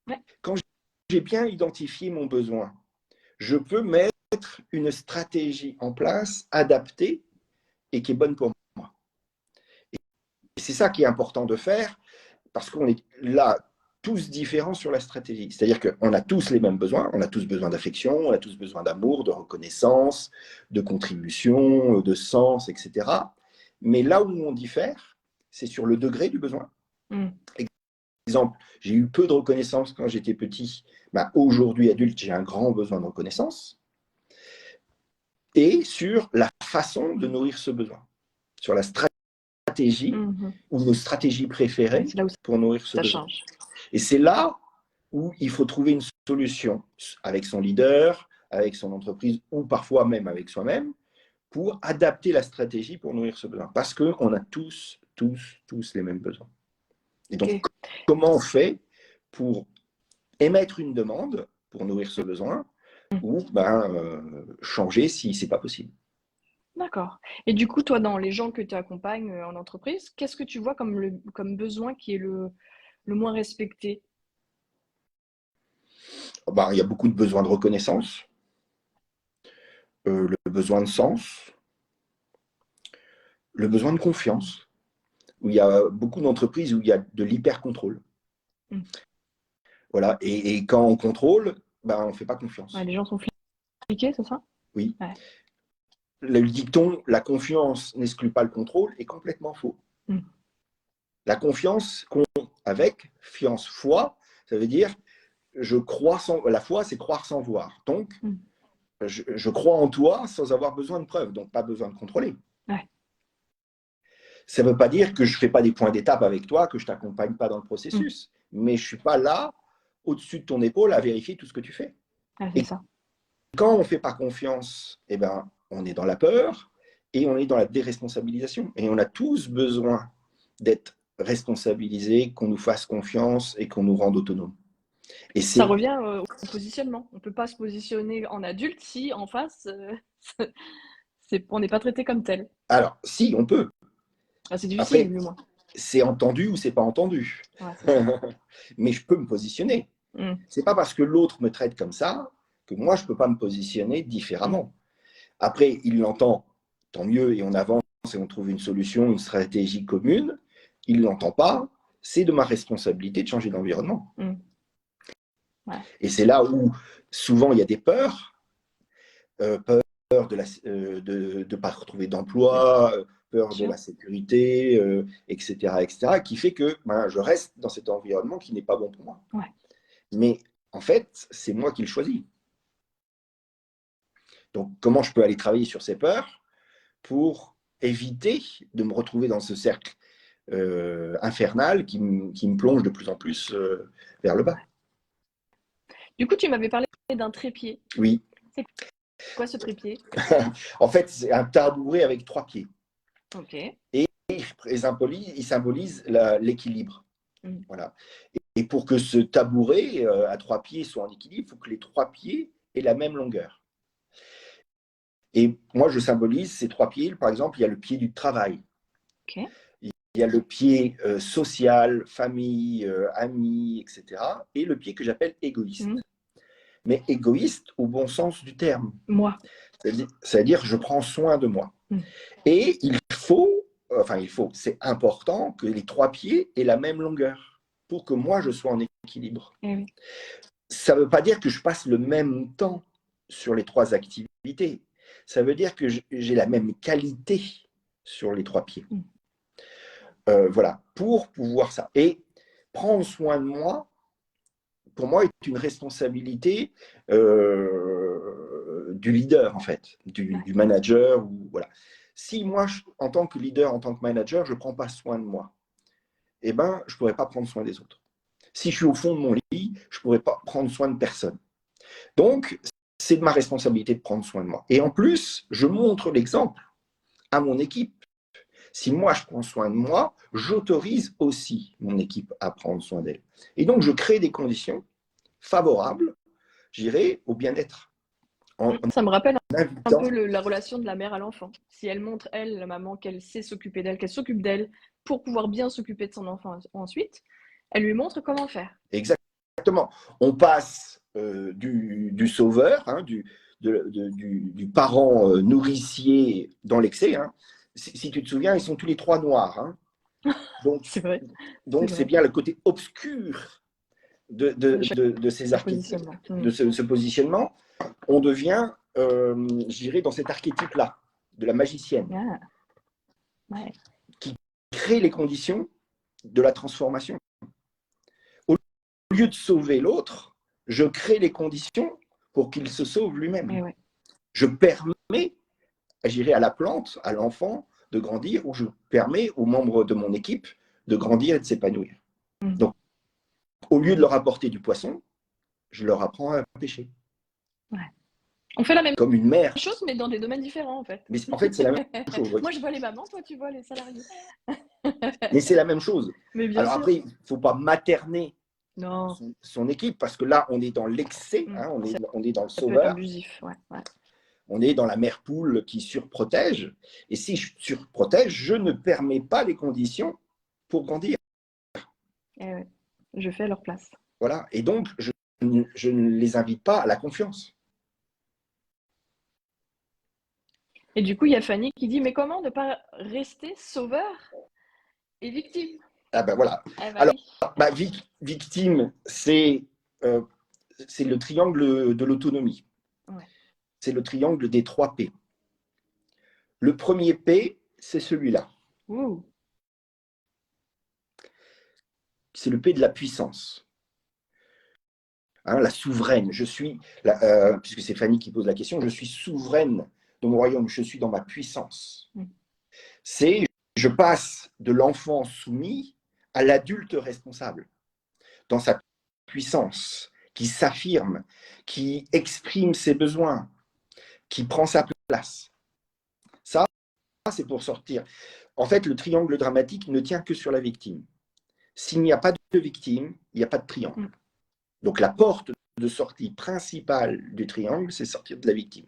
Speaker 1: Ouais.
Speaker 2: Quand j'ai bien identifié mon besoin, je peux mettre une stratégie en place, adaptée et qui est bonne pour moi. Et c'est ça qui est important de faire parce qu'on est là tous différents sur la stratégie. C'est-à-dire qu'on a tous les mêmes besoins, on a tous besoin d'affection, on a tous besoin d'amour, de reconnaissance, de contribution, de sens, etc. Mais là où on diffère, c'est sur le degré du besoin.
Speaker 1: Mm.
Speaker 2: Exemple, j'ai eu peu de reconnaissance quand j'étais petit. Aujourd'hui, adulte, j'ai un grand besoin de reconnaissance. Et sur la façon de nourrir ce besoin, sur la stratégie
Speaker 1: Mhm.
Speaker 2: ou nos stratégies
Speaker 1: Ouais,
Speaker 2: préférées
Speaker 1: c'est là où
Speaker 2: pour nourrir ce
Speaker 1: ça
Speaker 2: besoin.
Speaker 1: change.
Speaker 2: Et c'est là où il faut trouver une solution avec son leader, avec son entreprise ou parfois même avec soi-même pour adapter la stratégie pour nourrir ce besoin. Parce qu'on a tous les mêmes besoins. Et donc,
Speaker 1: Ok.
Speaker 2: comment on fait pour émettre une demande pour nourrir ce besoin ou changer si ce n'est pas possible?
Speaker 1: D'accord. Et du coup, toi, dans les gens que tu accompagnes en entreprise, qu'est-ce que tu vois comme besoin qui est le moins respecté?
Speaker 2: Il y a beaucoup de besoins de reconnaissance, le besoin de sens, le besoin de confiance, où il y a beaucoup d'entreprises où il y a de l'hyper-contrôle.
Speaker 1: Mm.
Speaker 2: Voilà. Et quand on contrôle, on ne fait pas
Speaker 1: Ouais,
Speaker 2: confiance.
Speaker 1: les gens sont fliqués, c'est ça?
Speaker 2: Oui.
Speaker 1: Ouais.
Speaker 2: Le dicton "la confiance n'exclut pas le contrôle" est complètement faux.
Speaker 1: Mm.
Speaker 2: La confiance, avec fiance, foi, ça veut dire je crois sans. La foi, c'est croire sans voir. Donc,
Speaker 1: Mm.
Speaker 2: je crois en toi sans avoir besoin de preuves, donc pas besoin de contrôler.
Speaker 1: Ouais.
Speaker 2: Ça ne veut pas dire que je ne fais pas des points d'étape avec toi, que je ne t'accompagne pas dans le processus, mais je ne suis pas là, au-dessus de ton épaule, à vérifier tout ce que tu fais.
Speaker 1: Ah, c'est
Speaker 2: Et
Speaker 1: ça.
Speaker 2: quand on ne fait pas confiance, eh ben, on est dans la peur et on est dans la déresponsabilisation. Et on a tous besoin d'être responsabilisés, qu'on nous fasse confiance et qu'on nous rende autonomes. Et
Speaker 1: Ça
Speaker 2: c'est
Speaker 1: revient au positionnement. On ne peut pas se positionner en adulte si en face, on n'est pas traité comme tel.
Speaker 2: alors, si on peut.
Speaker 1: Ah, c'est difficile,
Speaker 2: Après,
Speaker 1: du moins.
Speaker 2: c'est entendu ou c'est pas entendu.
Speaker 1: Ouais, c'est ça.
Speaker 2: Mais je peux me positionner.
Speaker 1: Mm,
Speaker 2: C'est pas parce que l'autre me traite comme ça que moi je peux pas me positionner
Speaker 1: mm.
Speaker 2: différemment. Après, il l'entend, tant mieux, et on avance et on trouve une solution, une stratégie commune. Il l'entend pas, c'est de ma responsabilité de changer d'environnement.
Speaker 1: Mm. Ouais.
Speaker 2: Et c'est là où souvent il y a des peurs, peur de ne pas retrouver d'emploi, peur de
Speaker 1: Sûr.
Speaker 2: la sécurité, etc., qui fait que ben, je reste dans cet environnement qui n'est pas bon pour moi.
Speaker 1: Ouais.
Speaker 2: Mais en fait, c'est moi qui le choisis. Donc, comment je peux aller travailler sur ces peurs pour éviter de me retrouver dans ce cercle infernal qui me plonge de plus en plus vers le bas.
Speaker 1: Du coup, tu m'avais parlé d'un trépied.
Speaker 2: Oui.
Speaker 1: C'est quoi ce trépied?
Speaker 2: En fait, c'est un tabouret avec 3 pieds.
Speaker 1: Ok.
Speaker 2: Et il symbolise l'équilibre.
Speaker 1: Mm.
Speaker 2: Voilà. Et pour que ce tabouret à 3 pieds soit en équilibre, il faut que les 3 pieds aient la même longueur. Et moi, je symbolise ces 3 pieds. Par exemple, il y a le pied du travail.
Speaker 1: Ok.
Speaker 2: Il y a le pied social, famille, amis, etc. Et le pied que j'appelle égoïste.
Speaker 1: Mm.
Speaker 2: Mais égoïste au bon sens du terme.
Speaker 1: Moi.
Speaker 2: C'est-à-dire, je prends soin de moi.
Speaker 1: Mm.
Speaker 2: Et c'est important que les 3 pieds aient la même longueur pour que moi, je sois en équilibre.
Speaker 1: Eh oui.
Speaker 2: Ça ne veut pas dire que je passe le même temps sur les 3 activités. Ça veut dire que j'ai la même qualité sur les 3 pieds.
Speaker 1: Mm.
Speaker 2: Voilà, pour pouvoir ça. Et prendre soin de moi, pour moi, est une responsabilité du leader, en fait, du manager. Voilà. Si moi, en tant que leader, en tant que manager, je ne prends pas soin de moi, eh ben, je ne pourrais pas prendre soin des autres. Si je suis au fond de mon lit, je ne pourrais pas prendre soin de personne. Donc, c'est de ma responsabilité de prendre soin de moi. Et en plus, je montre l'exemple à mon équipe. Si moi, je prends soin de moi, j'autorise aussi mon équipe à prendre soin d'elle. Et donc, je crée des conditions favorables, j'irai, au bien-être.
Speaker 1: Ça me rappelle
Speaker 2: En
Speaker 1: un peu
Speaker 2: invitant,
Speaker 1: la relation de la mère à l'enfant. Si elle montre, elle, la maman, qu'elle sait s'occuper d'elle, qu'elle s'occupe d'elle pour pouvoir bien s'occuper de son enfant ensuite, elle lui montre comment faire.
Speaker 2: exactement, on passe du sauveur, hein, du parent nourricier dans l'excès. Hein. Si tu te souviens, ils sont tous les 3 noirs. Hein. Donc,
Speaker 1: C'est vrai, c'est
Speaker 2: donc c'est
Speaker 1: vrai.
Speaker 2: bien le côté obscur
Speaker 1: De chaque
Speaker 2: de ces archétypes,
Speaker 1: positionnement.
Speaker 2: de ce positionnement. On devient, je dirais, dans cet archétype-là, de la magicienne,
Speaker 1: Ah, ouais.
Speaker 2: qui crée les conditions de la transformation. Au lieu de sauver l'autre, je crée les conditions pour qu'il se sauve lui-même.
Speaker 1: Ouais.
Speaker 2: Je permets, je dirais, à la plante, à l'enfant, de grandir, ou je permets aux membres de mon équipe de grandir et de s'épanouir.
Speaker 1: Mm.
Speaker 2: Donc, au lieu de leur apporter du poisson, je leur apprends à pêcher.
Speaker 1: Ouais. On fait la même
Speaker 2: Comme une mère.
Speaker 1: chose, mais dans des domaines différents, en fait.
Speaker 2: Mais en fait, c'est la même chose. Oui.
Speaker 1: Moi, je vois les mamans, toi, tu vois les salariés.
Speaker 2: Mais c'est la même chose.
Speaker 1: Mais bien
Speaker 2: Alors
Speaker 1: sûr.
Speaker 2: après, il ne faut pas materner
Speaker 1: Non,
Speaker 2: son équipe parce que là, on est dans l'excès, hein, on est dans le
Speaker 1: ça peut être
Speaker 2: sauveur,
Speaker 1: abusif. Ouais.
Speaker 2: on est dans la mère poule qui surprotège. Et si je surprotège, je ne permets pas les conditions pour grandir.
Speaker 1: Eh ouais. Je fais à leur place.
Speaker 2: Voilà. Et donc, je ne les invite pas à la confiance.
Speaker 1: Et du coup, il y a Fanny qui dit, mais comment ne pas rester sauveur et victime?
Speaker 2: Ah ben voilà.
Speaker 1: Eh ben
Speaker 2: Alors,
Speaker 1: oui.
Speaker 2: victime, c'est le triangle de l'autonomie.
Speaker 1: Ouais.
Speaker 2: C'est le triangle des 3 P. Le premier P, c'est celui-là.
Speaker 1: Ouh.
Speaker 2: C'est le P de la puissance. Hein, la souveraine. Puisque c'est Fanny qui pose la question, je suis souveraine de mon royaume, je suis dans ma puissance. C'est je passe de l'enfant soumis à l'adulte responsable, dans sa puissance, qui s'affirme, qui exprime ses besoins, qui prend sa place. Ça, c'est pour sortir. En fait, le triangle dramatique ne tient que sur la victime. S'il n'y a pas de victime, il n'y a pas de triangle. Donc la porte de sortie principale du triangle, c'est sortir de la victime.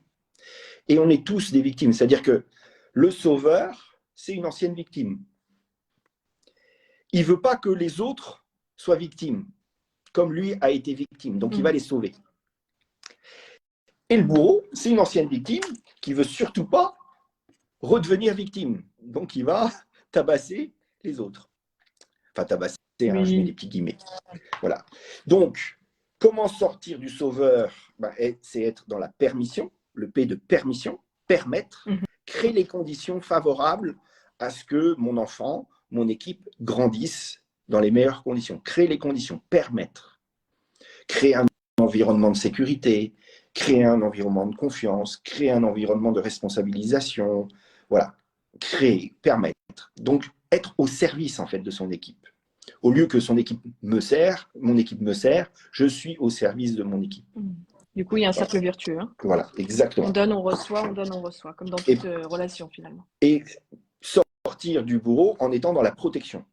Speaker 2: Et on est tous des victimes. C'est-à-dire que le sauveur, c'est une ancienne victime. Il ne veut pas que les autres soient victimes, comme lui a été victime. Donc il va les sauver. Et le bourreau, c'est une ancienne victime qui ne veut surtout pas redevenir victime. Donc il va tabasser les autres. Enfin, tabasser, hein, je mets des petits guillemets. Voilà. Donc, comment sortir du sauveur? C'est être dans la permission, le P de permission, permettre, créer les conditions favorables à ce que mon enfant, mon équipe grandisse dans les meilleures conditions. Créer les conditions, permettre. Créer un environnement de sécurité, créer un environnement de confiance, créer un environnement de responsabilisation. Voilà. Créer, permettre. Donc, être au service, en fait, de son équipe. Au lieu que son équipe me sert, mon équipe me sert, je suis au service de mon équipe.
Speaker 1: Du coup, il y a un cercle vertueux. Hein.
Speaker 2: Voilà, exactement.
Speaker 1: On donne, on reçoit, comme dans toute relation, finalement.
Speaker 2: Et sortir du bourreau en étant dans la protection.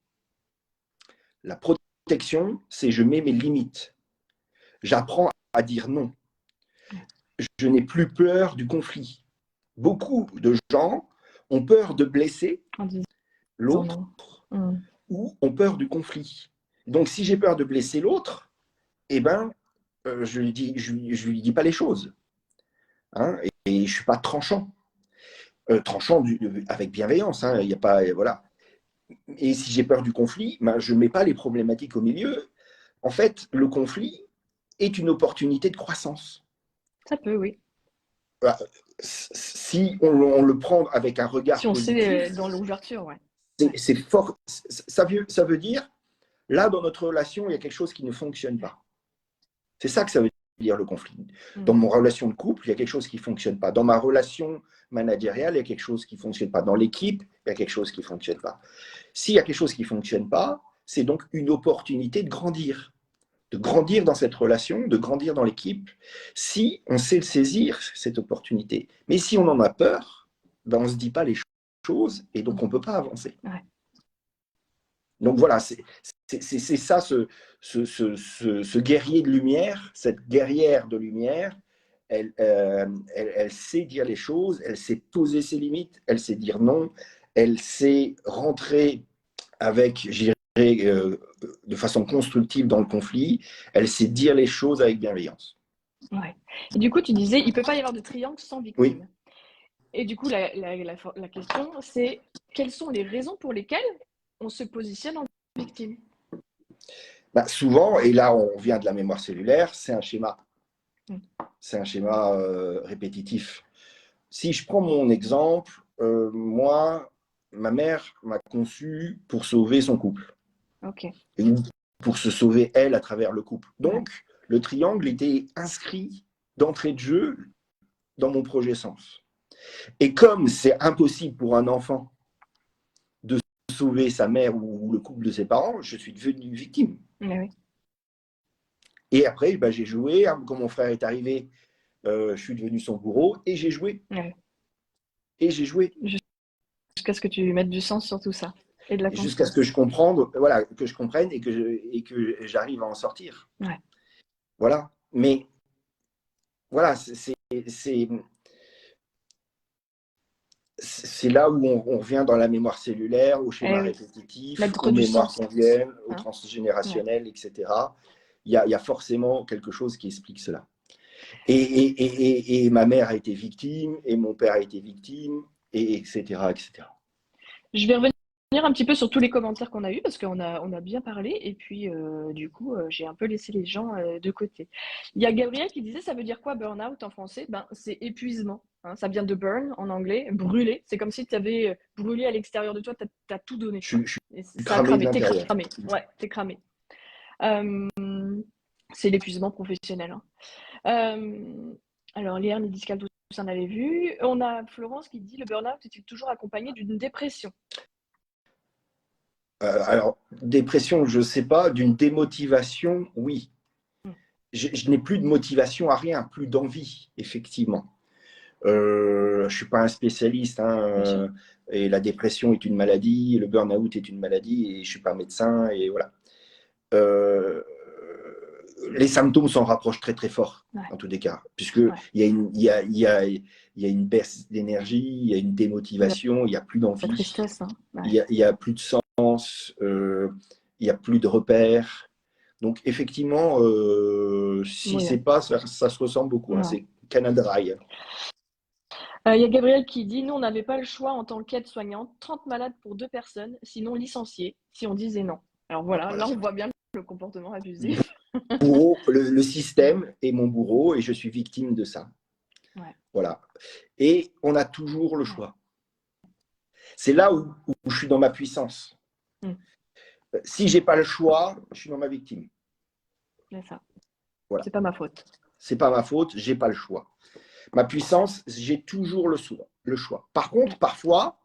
Speaker 2: La protection, c'est je mets mes limites. J'apprends à dire non. Je n'ai plus peur du conflit. Beaucoup de gens ont peur de blesser l'autre ou ont peur du conflit. Donc, si j'ai peur de blesser l'autre, eh ben, je lui dis pas les choses. Hein, et je ne suis pas tranchant. Tranchant avec bienveillance. Hein, y a pas, voilà. Et si j'ai peur du conflit, je ne mets pas les problématiques au milieu. En fait, le conflit est une opportunité de croissance.
Speaker 1: Ça peut, oui.
Speaker 2: Si on le prend avec un regard positif,
Speaker 1: sait dans l'ouverture, ouais.
Speaker 2: C'est fort. Ça veut dire, là, dans notre relation, il y a quelque chose qui ne fonctionne pas. C'est ça que ça veut dire, le conflit. Dans mon relation de couple, il y a quelque chose qui ne fonctionne pas. Dans ma relation managériale, il y a quelque chose qui ne fonctionne pas. Dans l'équipe, il y a quelque chose qui ne fonctionne pas. S'il y a quelque chose qui ne fonctionne pas, c'est donc une opportunité de grandir dans cette relation, de grandir dans l'équipe, si on sait saisir cette opportunité. Mais si on en a peur, on ne se dit pas les choses et donc on ne peut pas avancer.
Speaker 1: Ouais.
Speaker 2: Donc voilà, c'est ça, ce guerrier de lumière, cette guerrière de lumière, elle sait dire les choses, elle sait poser ses limites, elle sait dire non, elle sait rentrer avec, je dirais, de façon constructive dans le conflit, elle sait dire les choses avec bienveillance.
Speaker 1: Ouais. Et du coup, tu disais, il ne peut pas y avoir de triangle sans victime.
Speaker 2: Oui.
Speaker 1: Et du coup, la question, c'est quelles sont les raisons pour lesquelles on se positionne en victime?
Speaker 2: Souvent, et là on vient de la mémoire cellulaire, c'est un schéma. C'est un schéma répétitif. Si je prends mon exemple, moi, ma mère m'a conçu pour sauver son couple.
Speaker 1: Okay.
Speaker 2: Et pour se sauver elle à travers le couple. Donc, le triangle était inscrit d'entrée de jeu dans mon projet sens. Et comme c'est impossible pour un enfant de sauver sa mère ou le couple de ses parents, je suis devenu victime.
Speaker 1: Oui.
Speaker 2: Et après, j'ai joué. Quand mon frère est arrivé, je suis devenu son bourreau et j'ai joué.
Speaker 1: Oui.
Speaker 2: Et j'ai joué.
Speaker 1: Jusqu'à ce que tu mettes du sens sur tout ça. Et de la conscience.
Speaker 2: Jusqu'à ce que je comprenne, voilà, que je comprenne et que j'arrive à en sortir.
Speaker 1: Ouais.
Speaker 2: Voilà. Mais voilà, c'est là où on revient dans la mémoire cellulaire, au schéma répétitif, aux mémoires conviennes, au transgénérationnel, etc. Il y a forcément quelque chose qui explique cela. Et ma mère a été victime, et mon père a été victime, et etc., etc.
Speaker 1: Je vais revenir un petit peu sur tous les commentaires qu'on a eus, parce qu'on a bien parlé, et puis du coup, j'ai un peu laissé les gens de côté. Il y a Gabriel qui disait, ça veut dire quoi burn-out en français? C'est épuisement. Hein, ça vient de burn en anglais, brûler. C'est comme si tu avais brûlé à l'extérieur de toi, tu as tout donné.
Speaker 2: Je suis
Speaker 1: cramé, t'es cramé. Ouais, t'es cramé. C'est l'épuisement professionnel. Hein. Alors, l'IR médical en avait vu. On a Florence qui dit: «Le burn-out est-il toujours accompagné d'une dépression?»
Speaker 2: Alors, dépression, je ne sais pas. D'une démotivation, oui.
Speaker 1: Mmh.
Speaker 2: Je n'ai plus de motivation à rien, plus d'envie, effectivement. Je ne suis pas un spécialiste,
Speaker 1: Bien sûr.
Speaker 2: et la dépression est une maladie, le burn-out est une maladie, et je ne suis pas médecin, et voilà. Les symptômes s'en rapprochent très très fort,
Speaker 1: Ouais.
Speaker 2: en tous les cas, puisqu'il y a une baisse d'énergie, il y a une démotivation, il n'y a plus
Speaker 1: La
Speaker 2: d'envie,
Speaker 1: tristesse, hein.
Speaker 2: il
Speaker 1: Ouais.
Speaker 2: n'y a plus de sens, il n'y a plus de repères. Donc effectivement, si
Speaker 1: Oui,
Speaker 2: c'est pas, ça se ressemble beaucoup,
Speaker 1: ouais.
Speaker 2: c'est Canada Dry.
Speaker 1: Il y a Gabriel qui dit: «Nous, on n'avait pas le choix en tant qu'aide-soignante, 30 malades pour 2 personnes, sinon licenciés, si on disait non». Alors voilà,
Speaker 2: Voilà.
Speaker 1: là, on voit bien le comportement abusif.
Speaker 2: Bourreau, le système est mon bourreau et je suis victime de ça.
Speaker 1: Ouais.
Speaker 2: Voilà. Et on a toujours le choix. C'est là où je suis dans ma puissance.
Speaker 1: Mmh.
Speaker 2: Si j'ai pas le choix, je suis dans ma victime.
Speaker 1: C'est ça.
Speaker 2: Voilà.
Speaker 1: C'est pas ma faute.
Speaker 2: C'est pas ma faute, j'ai pas le choix. Ma puissance, j'ai toujours le choix. Par contre, parfois,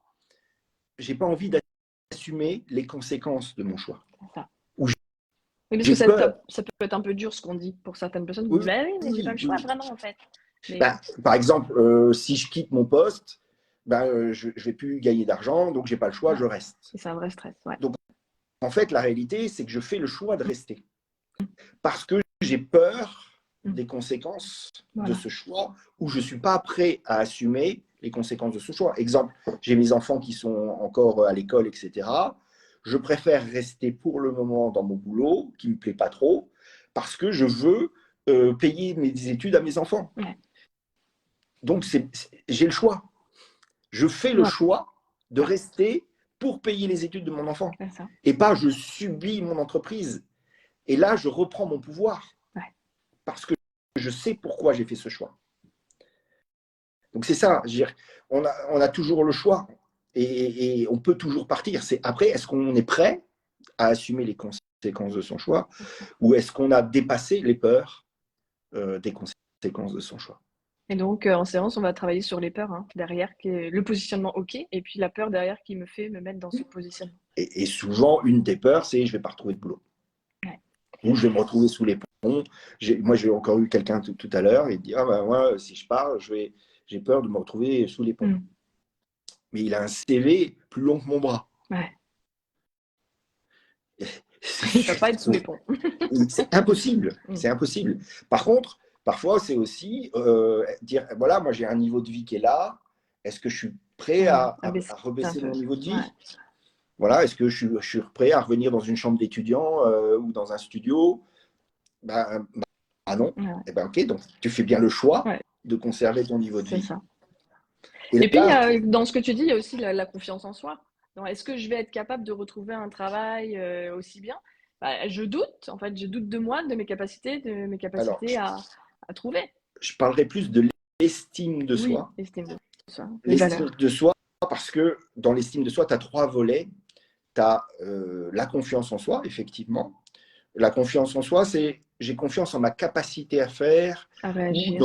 Speaker 2: j'ai pas envie d'assumer les conséquences de mon choix.
Speaker 1: C'est ça.
Speaker 2: Ou
Speaker 1: Oui, parce
Speaker 2: j'ai
Speaker 1: que
Speaker 2: peur.
Speaker 1: ça peut être un peu dur ce qu'on dit pour certaines personnes qui
Speaker 2: Oui,
Speaker 1: disent: «Bah oui, mais j'ai pas le choix
Speaker 2: oui.
Speaker 1: vraiment en fait». Mais
Speaker 2: Ben, par exemple, si je quitte mon poste, ben, je vais plus gagner d'argent, donc j'ai pas le choix,
Speaker 1: ouais,
Speaker 2: je reste.
Speaker 1: c'est un vrai stress, ouais.
Speaker 2: Donc, en fait, la réalité, c'est que je fais le choix de rester. Parce que j'ai peur des conséquences de
Speaker 1: Voilà.
Speaker 2: ce choix, ou je ne suis pas prêt à assumer les conséquences de ce choix. Exemple, j'ai mes enfants qui sont encore à l'école, etc. Je préfère rester pour le moment dans mon boulot, qui ne me plaît pas trop, parce que je veux payer mes études à mes enfants.
Speaker 1: Ouais.
Speaker 2: Donc, j'ai le choix. Je fais le
Speaker 1: Ouais.
Speaker 2: choix de rester pour payer les études de mon enfant.
Speaker 1: C'est ça.
Speaker 2: Et pas je subis mon entreprise. Et là, je reprends mon pouvoir.
Speaker 1: Ouais.
Speaker 2: Parce que je sais pourquoi j'ai fait ce choix. Donc c'est ça, je veux dire, on a toujours le choix. Et on peut toujours partir. Après, est-ce qu'on est prêt à assumer les conséquences de son choix, ou est-ce qu'on a dépassé les peurs des conséquences de son choix?
Speaker 1: Et donc, en séance, on va travailler sur les peurs, hein, derrière, qui est le positionnement OK, et puis la peur derrière qui me fait me mettre dans ce positionnement.
Speaker 2: Et souvent, une des peurs, c'est je ne vais pas retrouver de boulot.
Speaker 1: Ouais.
Speaker 2: Ou je vais me retrouver sous les ponts. Moi, j'ai encore eu quelqu'un tout à l'heure, il dit, ah ben moi, si je pars, j'ai peur de me retrouver sous les ponts.
Speaker 1: Mmh.
Speaker 2: Mais il a un CV plus long que mon bras.
Speaker 1: Ouais. Il ne va pas être sous les ponts.
Speaker 2: C'est impossible.
Speaker 1: Mmh.
Speaker 2: C'est impossible. Par contre, parfois, c'est aussi dire, voilà, moi j'ai un niveau de vie qui est là. Est-ce que je suis prêt à rebaisser mon niveau de vie?
Speaker 1: Ouais.
Speaker 2: Voilà, est-ce que je suis prêt à revenir dans une chambre d'étudiant ou dans un studio? Ben non.
Speaker 1: Ouais.
Speaker 2: Eh ben ok, donc tu fais bien le choix
Speaker 1: Ouais.
Speaker 2: de conserver ton niveau de
Speaker 1: C'est
Speaker 2: vie.
Speaker 1: ça.
Speaker 2: Et
Speaker 1: Et puis,
Speaker 2: là,
Speaker 1: dans ce que tu dis, il y a aussi la confiance en soi. Est-ce que je vais être capable de retrouver un travail aussi bien? Bah, je doute, en fait, je doute de moi, de mes capacités,
Speaker 2: alors,
Speaker 1: à trouver.
Speaker 2: je parlerai plus de l'estime de
Speaker 1: Oui,
Speaker 2: soi.
Speaker 1: estime de soi, les
Speaker 2: L'estime
Speaker 1: valeurs.
Speaker 2: de soi, parce que dans l'estime de soi, tu as trois volets. Tu as la confiance en soi, effectivement. La confiance en soi, c'est j'ai confiance en ma capacité à faire,
Speaker 1: À
Speaker 2: ou
Speaker 1: réagir.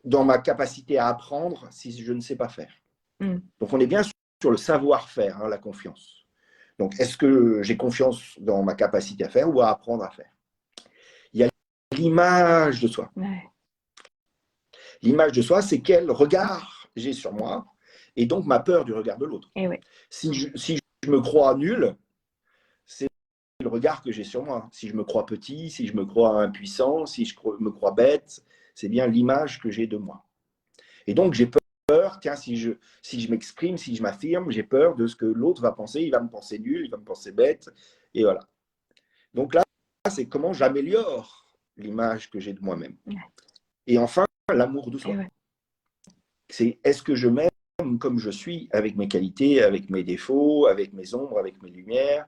Speaker 2: dans ma capacité à apprendre si je ne sais pas faire.
Speaker 1: Mmh.
Speaker 2: Donc on est bien sur le savoir-faire, la confiance. Donc est-ce que j'ai confiance dans ma capacité à faire ou à apprendre à faire? Il y a l'image de soi.
Speaker 1: Ouais.
Speaker 2: L'image de soi, c'est quel regard j'ai sur moi, et donc ma peur du regard de l'autre.
Speaker 1: Et ouais.
Speaker 2: Si je me crois nul, c'est le regard que j'ai sur moi. Si je me crois petit, si je me crois impuissant, si je me crois bête, c'est bien l'image que j'ai de moi. Et donc j'ai peur, tiens, si je m'exprime, si je m'affirme, j'ai peur de ce que l'autre va penser. Il va me penser nul, il va me penser bête, et voilà. Donc là, c'est comment j'améliore l'image que j'ai de moi-même.
Speaker 1: Ouais.
Speaker 2: Et enfin, l'amour de soi.
Speaker 1: Ouais.
Speaker 2: C'est est-ce que je m'aime comme je suis, avec mes qualités, avec mes défauts, avec mes ombres, avec mes lumières,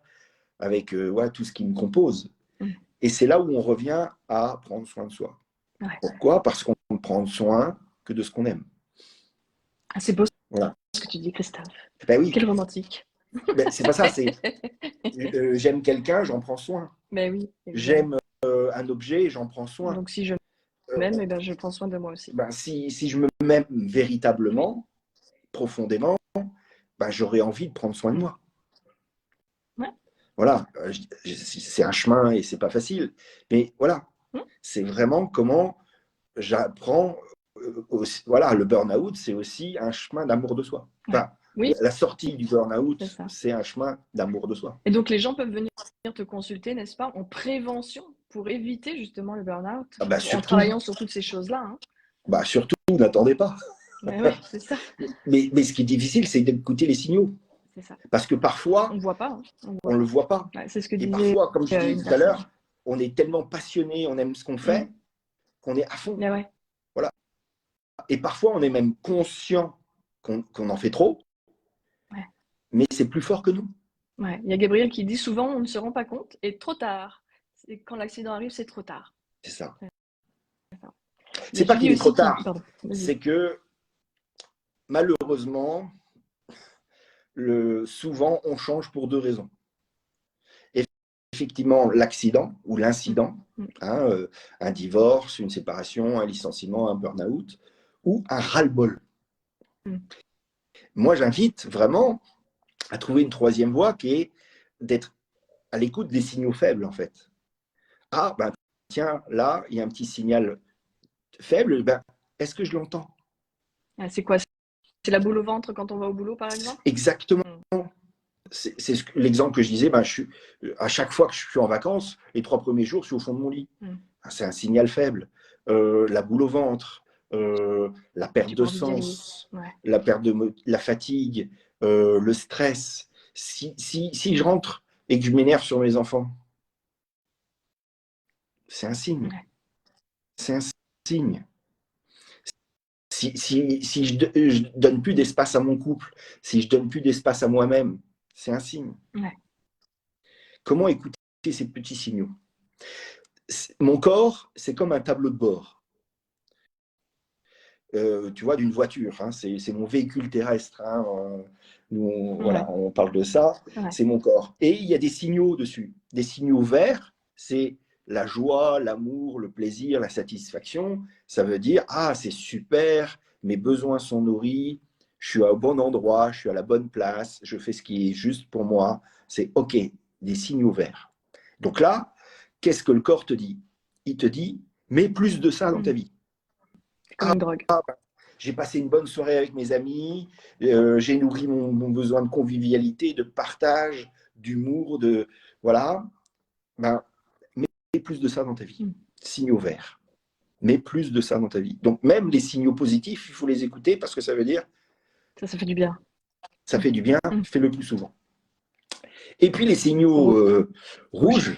Speaker 2: avec tout ce qui me compose.
Speaker 1: Mmh.
Speaker 2: Et c'est là où on revient à prendre soin de soi.
Speaker 1: Ouais.
Speaker 2: Pourquoi? Parce qu'on ne prend soin que de ce qu'on aime.
Speaker 1: Ah, c'est beau
Speaker 2: Voilà.
Speaker 1: ce que tu dis, Christophe.
Speaker 2: Ben oui.
Speaker 1: Quel romantique.
Speaker 2: Ben, c'est pas ça, c'est j'aime quelqu'un, j'en prends soin.
Speaker 1: Ben oui, évidemment.
Speaker 2: J'aime un objet, j'en prends soin.
Speaker 1: Donc si je m'aime, et ben, je prends soin de moi aussi.
Speaker 2: ben, si je me m'aime véritablement, profondément, ben, j'aurais envie de prendre soin de moi.
Speaker 1: Ouais.
Speaker 2: Voilà, c'est un chemin et c'est pas facile. Mais voilà,
Speaker 1: Mm.
Speaker 2: c'est vraiment comment j'apprends. Voilà, le burn-out, c'est aussi un chemin d'amour de soi. Enfin,
Speaker 1: Oui,
Speaker 2: la sortie du
Speaker 1: c'est
Speaker 2: burn-out,
Speaker 1: ça.
Speaker 2: c'est un chemin d'amour de soi.
Speaker 1: Et donc les gens peuvent venir te consulter, n'est-ce pas, en prévention pour éviter justement le burn-out,
Speaker 2: Ah bah
Speaker 1: en
Speaker 2: surtout,
Speaker 1: travaillant sur toutes ces choses-là, hein.
Speaker 2: n'attendez pas.
Speaker 1: Mais ouais, c'est ça,
Speaker 2: Mais ce qui est difficile, c'est d'écouter les signaux.
Speaker 1: c'est ça.
Speaker 2: Parce que
Speaker 1: On
Speaker 2: parfois,
Speaker 1: ne voit pas, hein, on
Speaker 2: on
Speaker 1: voit
Speaker 2: ne le
Speaker 1: pas.
Speaker 2: voit pas.
Speaker 1: Ouais, c'est ce que
Speaker 2: Et
Speaker 1: disait
Speaker 2: parfois, comme je disais
Speaker 1: une
Speaker 2: tout à
Speaker 1: personne.
Speaker 2: l'heure, on est tellement passionné, on aime ce qu'on
Speaker 1: Mm.
Speaker 2: fait, qu'on est à fond.
Speaker 1: Mais ouais,
Speaker 2: Voilà. Et parfois, on est même conscient qu'on en fait trop,
Speaker 1: ouais,
Speaker 2: mais c'est plus fort que nous.
Speaker 1: ouais. Il y a Gabriel qui dit souvent on ne se rend pas compte et trop tard. Quand l'accident arrive, c'est trop tard.
Speaker 2: C'est ça.
Speaker 1: Il y a
Speaker 2: C'est pas qu'il
Speaker 1: Julie
Speaker 2: est trop
Speaker 1: aussi qui...
Speaker 2: tard,
Speaker 1: Pardon, vas-y.
Speaker 2: c'est que malheureusement, souvent, on change pour deux raisons. Effectivement, l'accident ou
Speaker 1: Mm.
Speaker 2: l'incident,
Speaker 1: Mm.
Speaker 2: hein, un divorce, une séparation, un licenciement, un burn-out, ou un ras-le-bol.
Speaker 1: Mm.
Speaker 2: Moi, j'invite vraiment à trouver une troisième voie qui est d'être à l'écoute des signaux faibles, en fait. Ah, ben tiens, là, il y a un petit signal faible, ben, est-ce que je l'entends?
Speaker 1: Ah, c'est quoi? C'est la boule au ventre quand on va au boulot, par exemple?
Speaker 2: Exactement.
Speaker 1: Mm.
Speaker 2: C'est l'exemple que je disais, ben, à chaque fois que je suis en vacances, les 3 premiers jours, je suis au fond de mon lit.
Speaker 1: Mm.
Speaker 2: C'est un signal faible. La boule au ventre, la perte
Speaker 1: J'ai pas
Speaker 2: de
Speaker 1: envie d'y aller.
Speaker 2: sens,
Speaker 1: Ouais.
Speaker 2: la fatigue, le stress. Si je rentre et que je m'énerve sur mes enfants, c'est un signe.
Speaker 1: Ouais.
Speaker 2: C'est un signe. Si je donne plus d'espace à mon couple, si je donne plus d'espace à moi-même, c'est un signe.
Speaker 1: Ouais.
Speaker 2: Comment écouter ces petits signaux? Mon corps, c'est comme un tableau de bord. Tu vois, d'une voiture. Hein, c'est mon véhicule terrestre. Hein,
Speaker 1: Ouais.
Speaker 2: voilà, on parle de ça.
Speaker 1: Ouais.
Speaker 2: C'est mon corps. Et il y a des signaux dessus. Des signaux verts, c'est la joie, l'amour, le plaisir, la satisfaction. Ça veut dire, ah, c'est super, mes besoins sont nourris, je suis au bon endroit, je suis à la bonne place, je fais ce qui est juste pour moi. C'est OK, des signaux verts. Donc là, qu'est-ce que le corps te dit? Il te dit, mets plus de ça dans ta
Speaker 1: Mm.
Speaker 2: vie.
Speaker 1: C'est comme une drogue.
Speaker 2: J'ai passé une bonne soirée avec mes amis, j'ai nourri mon besoin de convivialité, de partage, d'humour, de voilà. Ben, mets plus de ça dans ta vie.
Speaker 1: Mm.
Speaker 2: Signaux verts. Mets plus de ça dans ta vie. Donc même les signaux positifs, il faut les écouter parce que ça veut dire
Speaker 1: Ça fait du bien.
Speaker 2: ça fait du bien,
Speaker 1: Mm.
Speaker 2: fais-le plus souvent. Et puis les signaux rouges,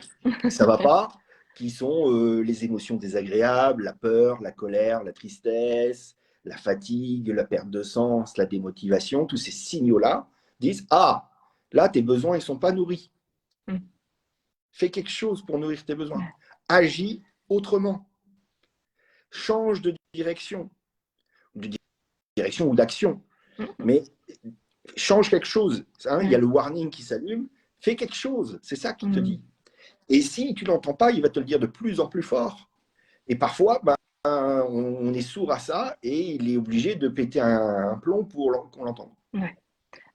Speaker 2: ça va pas, qui sont les émotions désagréables, la peur, la colère, la tristesse, la fatigue, la perte de sens, la démotivation, tous ces signaux-là disent ah, là tes besoins ils sont pas nourris.
Speaker 1: Mm.
Speaker 2: Fais quelque chose pour nourrir tes besoins.
Speaker 1: Ouais.
Speaker 2: Agis autrement. Change de direction ou d'action.
Speaker 1: Mm.
Speaker 2: Mais change quelque chose. Hein, il y a
Speaker 1: Ouais.
Speaker 2: le warning qui s'allume. Fais quelque chose. C'est ça qu'il te
Speaker 1: Mm.
Speaker 2: dit. Et si tu l'entends pas, il va te le dire de plus en plus fort. Et parfois, ben, on est sourd à ça et il est obligé de péter un plomb pour qu'on l'entende.
Speaker 1: Ouais.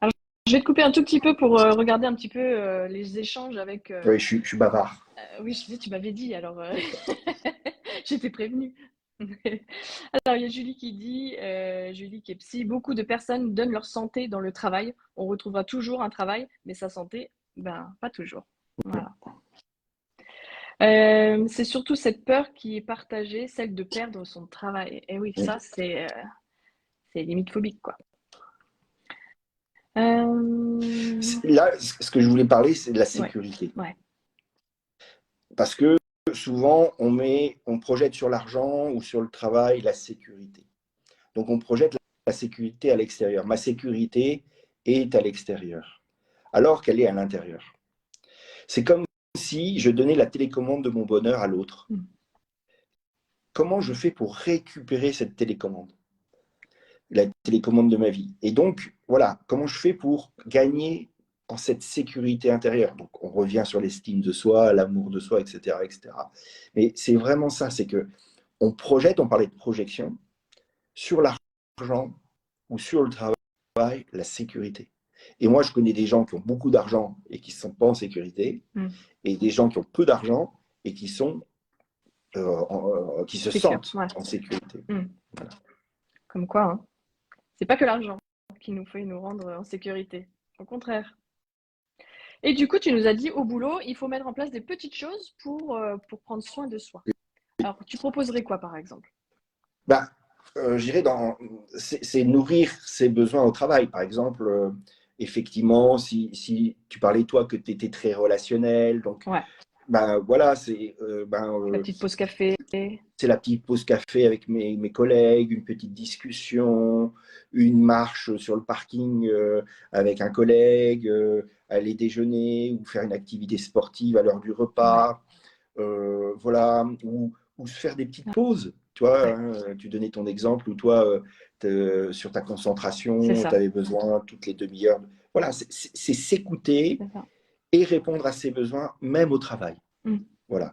Speaker 1: Alors, je vais te couper un tout petit peu pour regarder un petit peu les échanges avec.
Speaker 2: Oui, je suis bavard.
Speaker 1: Oui, je sais, tu m'avais dit, alors j'étais prévenue. Alors, il y a Julie qui dit, Julie qui est psy, beaucoup de personnes donnent leur santé dans le travail. On retrouvera toujours un travail, mais sa santé, ben, pas toujours. Voilà. C'est surtout cette peur qui est partagée, celle de perdre son travail. Et oui, ça, c'est limite phobique, quoi.
Speaker 2: Là, ce que je voulais parler, c'est de la
Speaker 1: Ouais,
Speaker 2: sécurité.
Speaker 1: ouais.
Speaker 2: Parce que souvent, on projette sur l'argent ou sur le travail la sécurité. Donc, on projette la sécurité à l'extérieur. Ma sécurité est à l'extérieur, alors qu'elle est à l'intérieur. C'est comme si je donnais la télécommande de mon bonheur à l'autre.
Speaker 1: Mm.
Speaker 2: Comment je fais pour récupérer cette télécommande? La télécommande de ma vie. Et donc, voilà, comment je fais pour gagner en cette sécurité intérieure? Donc, on revient sur l'estime de soi, l'amour de soi, etc., etc. Mais c'est vraiment ça, c'est que on projette, on parlait de projection, sur l'argent ou sur le travail, la sécurité. Et moi, je connais des gens qui ont beaucoup d'argent et qui ne sont pas en sécurité, et des gens qui ont peu d'argent et qui sont qui se sentent en sécurité.
Speaker 1: Voilà. Comme quoi, hein. C'est pas que l'argent qui nous fait nous rendre en sécurité. Au contraire. Et du coup, tu nous as dit, au boulot, il faut mettre en place des petites choses pour prendre soin de soi. Alors, tu proposerais quoi, par exemple?
Speaker 2: Je dirais, c'est nourrir ses besoins au travail. Par exemple, effectivement, si tu parlais, toi, que tu étais très relationnel, donc, voilà, c'est
Speaker 1: la petite pause café.
Speaker 2: C'est la petite pause café avec mes collègues, une petite discussion, une marche sur le parking avec un collègue, aller déjeuner ou faire une activité sportive à l'heure du repas, voilà, ou se faire des petites pauses. Tu vois, tu donnais ton exemple où toi, sur ta concentration, tu avais besoin toutes les demi-heures. Voilà, c'est s'écouter et répondre à ses besoins, même au travail. Voilà.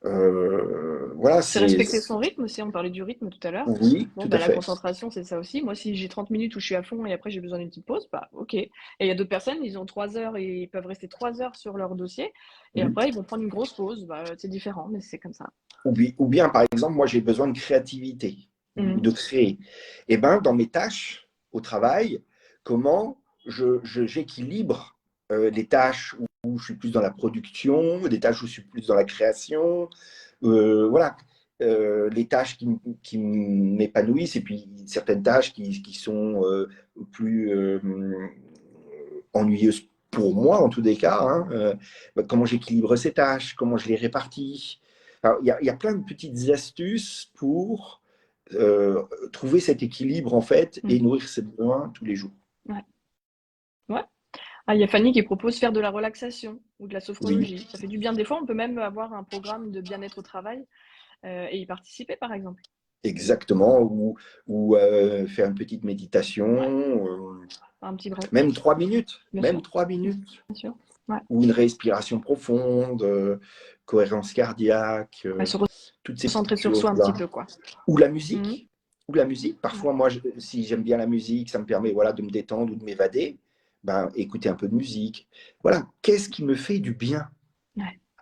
Speaker 2: Voilà,
Speaker 1: c'est respecter son rythme aussi, on parlait du rythme tout à l'heure.
Speaker 2: Oui, tout à
Speaker 1: la
Speaker 2: fait.
Speaker 1: concentration, c'est ça aussi. Moi, si j'ai 30 minutes où je suis à fond et après j'ai besoin d'une petite pause, ok. Et il y a d'autres personnes, ils ont 3 heures et ils peuvent rester 3 heures sur leur dossier et après ils vont prendre une grosse pause. C'est différent, mais c'est comme ça.
Speaker 2: Ou bien, par exemple, moi j'ai besoin de créativité, ou de créer. Et bien, dans mes tâches au travail, comment j'équilibre les tâches où je suis plus dans la production, des tâches où je suis plus dans la création, voilà, les tâches qui m'épanouissent et puis certaines tâches qui sont plus ennuyeuses pour moi en tous les cas. Comment j'équilibre ces tâches, comment je les répartis. Il y a plein de petites astuces pour trouver cet équilibre en fait et nourrir ses besoins tous les jours.
Speaker 1: Ouais. Ah, il y a Fanny qui propose faire de la relaxation ou de la sophrologie. Ça fait du bien. Des fois, on peut même avoir un programme de bien-être au travail et y participer, par exemple.
Speaker 2: Exactement, ou faire une petite méditation,
Speaker 1: un petit break.
Speaker 2: Même 3 minutes,
Speaker 1: Bien
Speaker 2: 3 minutes.
Speaker 1: Bien sûr.
Speaker 2: Ou une respiration profonde, cohérence cardiaque,
Speaker 1: Se
Speaker 2: toutes ces
Speaker 1: recentrer
Speaker 2: petites
Speaker 1: sur soi un petit
Speaker 2: choses-là.
Speaker 1: peu, quoi.
Speaker 2: Ou la musique. Ou la musique. Parfois, moi, si j'aime bien la musique, ça me permet voilà, de me détendre ou de m'évader. Écouter un peu de musique. Voilà, qu'est-ce qui me fait du bien?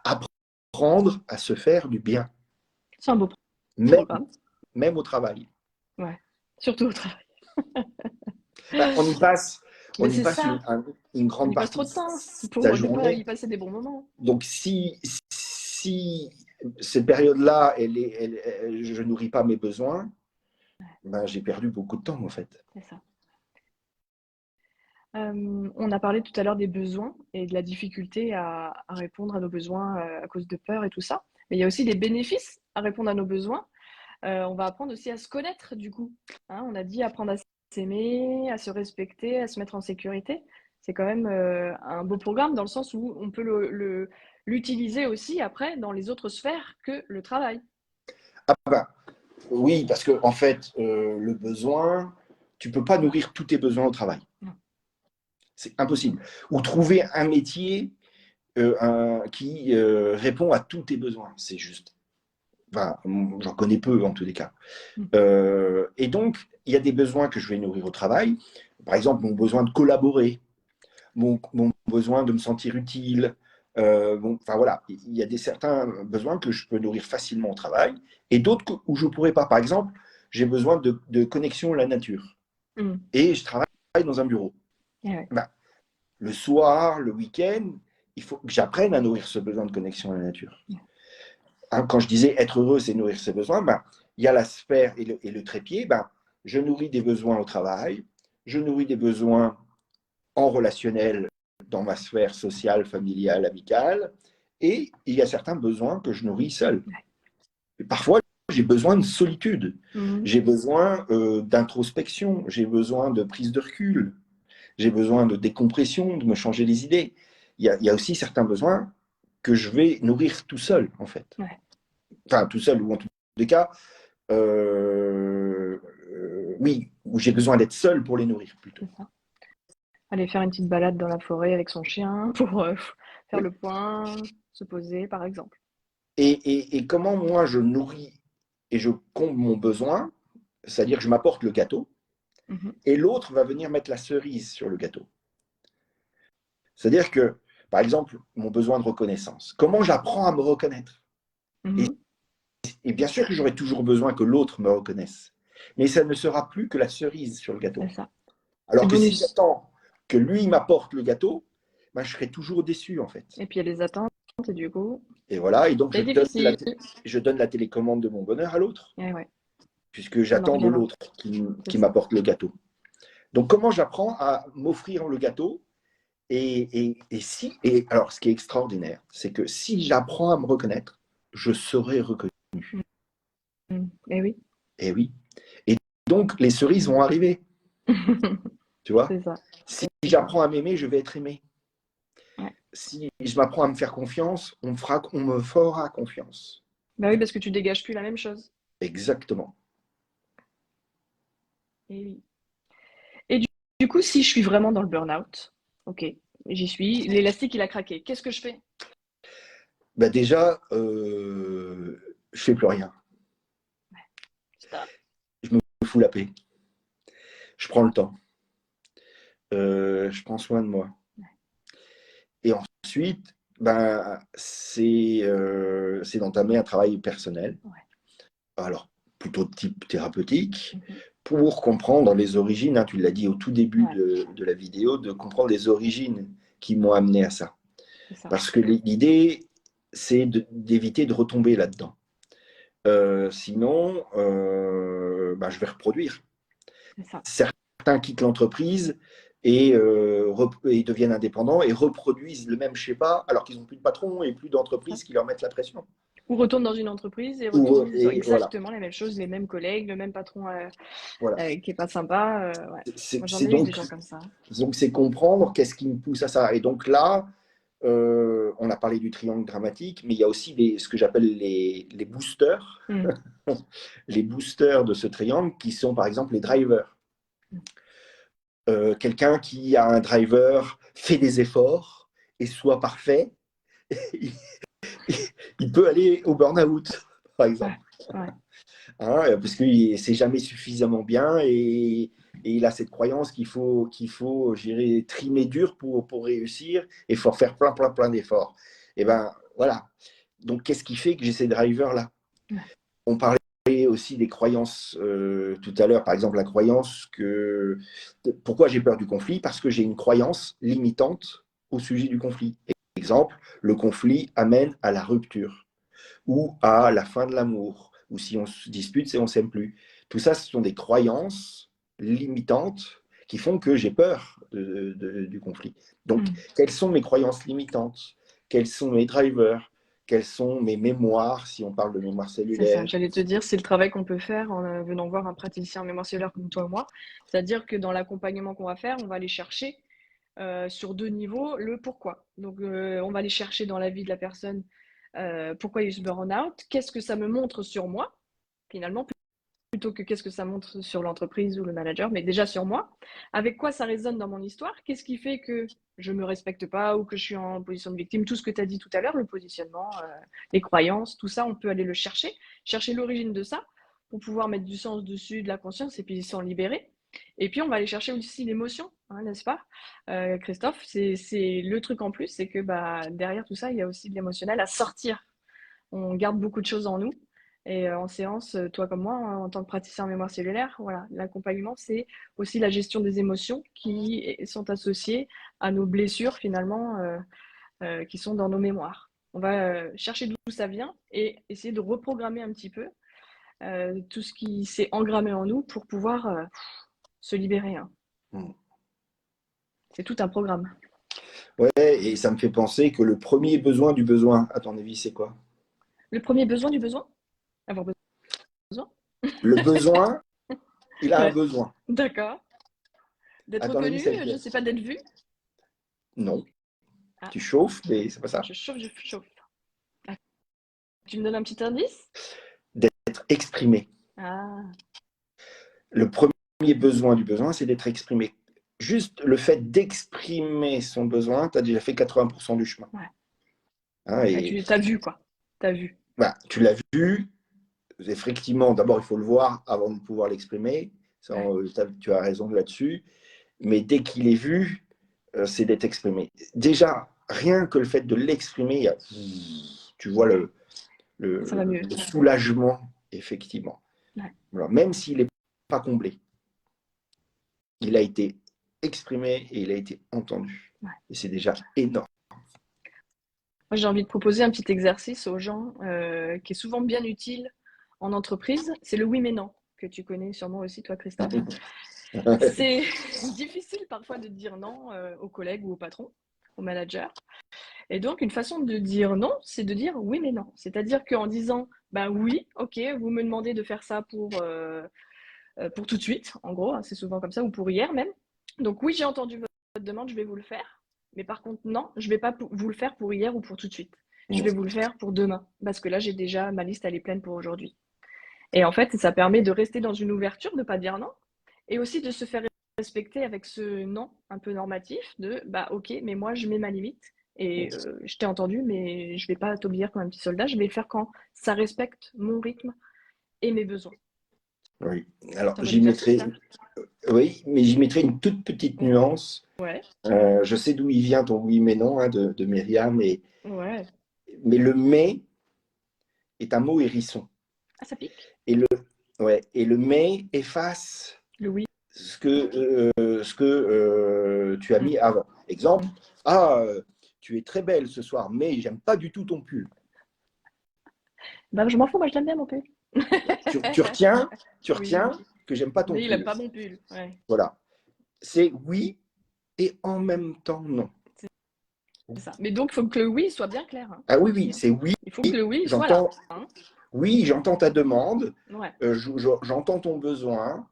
Speaker 2: Apprendre à se faire du bien.
Speaker 1: C'est un beau programme.
Speaker 2: Même au travail.
Speaker 1: Ouais, surtout au travail.
Speaker 2: On y passe, une
Speaker 1: on
Speaker 2: grande
Speaker 1: y passe
Speaker 2: partie
Speaker 1: trop de temps
Speaker 2: de sa
Speaker 1: pour
Speaker 2: journée.
Speaker 1: y passer des bons moments.
Speaker 2: Donc, si cette période-là, je nourris pas mes besoins, j'ai perdu beaucoup de temps, en fait.
Speaker 1: C'est ça. On a parlé tout à l'heure des besoins et de la difficulté à répondre à nos besoins à cause de peur et tout ça. Mais il y a aussi des bénéfices à répondre à nos besoins. On va apprendre aussi à se connaître, du coup. On a dit apprendre à s'aimer, à se respecter, à se mettre en sécurité. C'est quand même un beau programme dans le sens où on peut l'utiliser aussi après dans les autres sphères que le travail.
Speaker 2: Oui, parce que en fait, le besoin, tu peux pas nourrir tous tes besoins au travail.
Speaker 1: Non.
Speaker 2: C'est impossible. Ou trouver un métier qui répond à tous tes besoins. C'est juste. J'en connais peu en tous les cas. Et donc, il y a des besoins que je vais nourrir au travail. Par exemple, mon besoin de collaborer, mon besoin de me sentir utile. Voilà, il y a certains besoins que je peux nourrir facilement au travail et d'autres où je ne pourrais pas. Par exemple, j'ai besoin de connexion à la nature et je travaille dans un bureau. Le soir, le week-end, il faut que j'apprenne à nourrir ce besoin de connexion à la nature. Quand je disais être heureux, c'est nourrir ses besoins, il y a la sphère et le trépied. Je nourris des besoins au travail, je nourris des besoins en relationnel dans ma sphère sociale, familiale, amicale, et il y a certains besoins que je nourris seul. Et parfois, j'ai besoin de solitude, j'ai besoin d'introspection, j'ai besoin de prise de recul, j'ai besoin de décompression, de me changer les idées. Il y a aussi certains besoins que je vais nourrir tout seul, en fait. Enfin, tout seul, ou en tous les cas, oui, où j'ai besoin d'être seul pour les nourrir, plutôt.
Speaker 1: Aller faire une petite balade dans la forêt avec son chien pour faire le point, se poser, par exemple.
Speaker 2: Et comment moi je nourris et je comble mon besoin, c'est-à-dire que je m'apporte le gâteau,
Speaker 1: Mhm.
Speaker 2: et l'autre va venir mettre la cerise sur le gâteau. C'est-à-dire que, par exemple, mon besoin de reconnaissance. Comment j'apprends à me reconnaître? et,
Speaker 1: Mhm.
Speaker 2: et bien sûr que j'aurai toujours besoin que l'autre me reconnaisse, mais ça ne sera plus que la cerise sur le
Speaker 1: C'est
Speaker 2: gâteau.
Speaker 1: ça. C'est
Speaker 2: Alors que si
Speaker 1: bonus.
Speaker 2: j'attends que lui m'apporte le gâteau, ben, je serai toujours déçu en fait.
Speaker 1: Et puis il y a les attentes, et du coup,
Speaker 2: Et voilà, et donc
Speaker 1: c'est difficile.
Speaker 2: je donne la télécommande de mon bonheur à l'autre,
Speaker 1: Et ouais,
Speaker 2: puisque
Speaker 1: on en
Speaker 2: j'attends de
Speaker 1: revient là.
Speaker 2: l'autre
Speaker 1: C'est
Speaker 2: qui
Speaker 1: ça.
Speaker 2: m'apporte le gâteau. Donc comment j'apprends à m'offrir le gâteau et alors ce qui est extraordinaire, c'est que si j'apprends à me reconnaître, je serai reconnu.
Speaker 1: Mhm. Et oui,
Speaker 2: Et oui. Et donc les cerises vont arriver, tu vois.
Speaker 1: c'est ça.
Speaker 2: Si
Speaker 1: C'est ça.
Speaker 2: j'apprends à m'aimer, je vais être aimé.
Speaker 1: Ouais.
Speaker 2: Si je m'apprends à me faire confiance, on me fera confiance.
Speaker 1: Bah oui, parce que tu dégages plus la même chose.
Speaker 2: Exactement.
Speaker 1: Et oui. Et du coup, si je suis vraiment dans le burn-out, ok, j'y suis, l'élastique il a craqué. Qu'est-ce que je fais?
Speaker 2: Bah déjà, je fais plus rien.
Speaker 1: Stop.
Speaker 2: Je me fous la paix. Je prends le temps. Je prends soin de moi. Et ensuite, ben, c'est d'entamer un travail personnel.
Speaker 1: Ouais.
Speaker 2: Alors, plutôt de type thérapeutique,
Speaker 1: Mhm.
Speaker 2: pour comprendre les origines, hein, tu l'as dit au tout début
Speaker 1: Ouais,
Speaker 2: de la vidéo, de comprendre les origines qui m'ont amené à ça.
Speaker 1: c'est ça.
Speaker 2: Parce que l'idée, c'est d'éviter de retomber là-dedans. Sinon, ben, je vais reproduire.
Speaker 1: C'est ça.
Speaker 2: Certains quittent l'entreprise et deviennent indépendants et reproduisent le même schéma alors qu'ils n'ont plus de patron et plus
Speaker 1: Ça.
Speaker 2: d'entreprise qui leur mettent la pression.
Speaker 1: Ou retourne dans une entreprise et retrouve
Speaker 2: Et voilà,
Speaker 1: exactement les mêmes choses, les mêmes collègues, le même patron
Speaker 2: voilà.
Speaker 1: qui est pas sympa. Ouais. Moi, j'en
Speaker 2: C'est
Speaker 1: ai eu des gens comme ça.
Speaker 2: donc c'est comprendre qu'est-ce qui me pousse à ça. Et donc là, on a parlé du triangle dramatique, mais il y a aussi ce que j'appelle les boosters,
Speaker 1: Mm.
Speaker 2: les boosters de ce triangle qui sont par exemple les drivers. Quelqu'un qui a un driver fait des efforts et soit parfait, il, il peut aller au burn-out, par
Speaker 1: Ouais,
Speaker 2: exemple.
Speaker 1: ouais,
Speaker 2: Hein, parce qu'il c'est jamais suffisamment bien et il a cette croyance qu'il faut gérer, trimer dur pour réussir et il faut faire plein d'efforts. Et ben voilà. Donc qu'est-ce qui fait que j'ai ces drivers-là?
Speaker 1: ouais,
Speaker 2: On parlait aussi des croyances tout à l'heure, par exemple la croyance que... Pourquoi j'ai peur du conflit? Parce que j'ai une croyance limitante au sujet du conflit. Exemple, le conflit amène à la rupture ou à la fin de l'amour, ou si on se dispute, c'est on s'aime plus. Tout ça, ce sont des croyances limitantes qui font que j'ai peur du conflit. Donc,
Speaker 1: mm.
Speaker 2: quelles sont mes croyances limitantes? Quels sont mes drivers? Quelles sont mes mémoires, si on parle de mémoire
Speaker 1: C'est ça.
Speaker 2: cellulaire?
Speaker 1: J'allais te dire, c'est le travail qu'on peut faire en venant voir un praticien en mémoire cellulaire comme toi ou moi. C'est-à-dire que dans l'accompagnement qu'on va faire, on va aller chercher sur deux niveaux le pourquoi. Donc, on va aller chercher dans la vie de la personne pourquoi il y a eu ce burn-out, qu'est-ce que ça me montre sur moi, finalement, plutôt que qu'est-ce que ça montre sur l'entreprise ou le manager, mais déjà sur moi. Avec quoi ça résonne dans mon histoire? Qu'est-ce qui fait que je me respecte pas ou que je suis en position de victime? Tout ce que tu as dit tout à l'heure, le positionnement, les croyances, tout ça, on peut aller le chercher, chercher l'origine de ça pour pouvoir mettre du sens dessus, de la conscience et puis s'en libérer. Et puis on va aller chercher aussi l'émotion, hein, n'est-ce pas, Christophe? C'est le truc en plus, c'est que bah, derrière tout ça, il y a aussi de l'émotionnel à sortir. On garde beaucoup de choses en nous. Et en séance, toi comme moi, hein, en tant que praticien en mémoire cellulaire, voilà, l'accompagnement, c'est aussi la gestion des émotions qui sont associées à nos blessures finalement, qui sont dans nos mémoires. On va chercher d'où ça vient et essayer de reprogrammer un petit peu tout ce qui s'est engrammé en nous pour pouvoir se libérer, hein.
Speaker 2: Hmm.
Speaker 1: C'est tout un programme.
Speaker 2: Ouais, et ça me fait penser que le premier besoin du besoin, à ton avis, c'est quoi?
Speaker 1: Le premier besoin du besoin? Avoir besoin?
Speaker 2: Le besoin, il a un
Speaker 1: Ouais,
Speaker 2: besoin.
Speaker 1: d'accord. D'être
Speaker 2: À ton avis,
Speaker 1: reconnu,
Speaker 2: c'est
Speaker 1: je
Speaker 2: lequel?
Speaker 1: ne sais pas, d'être vu.
Speaker 2: Non.
Speaker 1: Ah,
Speaker 2: Tu chauffes, mais c'est pas ça.
Speaker 1: je chauffe, je chauffe. Ah, tu me donnes un petit indice?
Speaker 2: D'être exprimé.
Speaker 1: Ah,
Speaker 2: Le premier besoin du besoin, c'est d'être exprimé. Juste le fait d'exprimer son besoin, tu as déjà fait 80% du chemin.
Speaker 1: ouais.
Speaker 2: Hein,
Speaker 1: Bah,
Speaker 2: et
Speaker 1: tu as vu, quoi. Tu as vu.
Speaker 2: bah, tu l'as vu, effectivement, d'abord, il faut le voir avant de pouvoir l'exprimer. Tu as raison là-dessus. Mais dès qu'il est vu, c'est d'être exprimé. Déjà, rien que le fait de l'exprimer, tu vois
Speaker 1: Ça va mieux.
Speaker 2: le soulagement, effectivement.
Speaker 1: Ouais.
Speaker 2: Voilà. Même s'il n'est pas comblé, il a été exprimé et il a été entendu.
Speaker 1: Ouais.
Speaker 2: Et c'est déjà énorme.
Speaker 1: Moi, j'ai envie de proposer un petit exercice aux gens qui est souvent bien utile en entreprise. C'est le oui mais non, que tu connais sûrement aussi, toi, Christophe. C'est difficile parfois de dire non aux collègues ou au patron, au manager. Et donc, une façon de dire non, c'est de dire oui mais non. C'est-à-dire qu'en disant, bah oui, ok, vous me demandez de faire ça pour tout de suite, en gros, hein, c'est souvent comme ça, ou pour hier même. Donc oui, j'ai entendu votre demande, je vais vous le faire. Mais par contre, non, je ne vais pas vous le faire pour hier ou pour tout de suite. Je vais vous le faire pour demain, parce que là, j'ai déjà ma liste, elle est pleine pour aujourd'hui. Et en fait, ça permet de rester dans une ouverture, de ne pas dire non, et aussi de se faire respecter avec ce non un peu normatif de bah ok, mais moi, je mets ma limite. Et je t'ai entendu, mais je ne vais pas t'obéir comme un petit soldat, je vais le faire quand ça respecte mon rythme et mes besoins.
Speaker 2: Oui. Alors,
Speaker 1: C'est un bon exercice, là.
Speaker 2: oui, mais j'y mettrai une toute petite nuance.
Speaker 1: Ouais.
Speaker 2: Je sais d'où il vient ton oui mais non hein, de Myriam,
Speaker 1: Ouais.
Speaker 2: mais le mais est un mot hérisson.
Speaker 1: Ah, ça pique.
Speaker 2: Et le mais efface
Speaker 1: Le oui.
Speaker 2: ce que tu as mis avant. Exemple, tu es très belle ce soir, mais j'aime pas du tout ton pull.
Speaker 1: Bah, je m'en fous, moi je l'aime bien mon pull.
Speaker 2: Tu retiens
Speaker 1: Oui,
Speaker 2: que j'aime pas ton
Speaker 1: mais il aime
Speaker 2: pull.
Speaker 1: pas mon pull. Ouais,
Speaker 2: Voilà. C'est oui et en même temps non.
Speaker 1: c'est ça. Mais donc, il faut que le oui soit bien clair, hein,
Speaker 2: Ah oui,
Speaker 1: aussi,
Speaker 2: oui,
Speaker 1: hein.
Speaker 2: c'est oui.
Speaker 1: Il faut que le oui soit là,
Speaker 2: J'entends,
Speaker 1: hein.
Speaker 2: oui, j'entends ta demande,
Speaker 1: Ouais,
Speaker 2: j'entends ton besoin,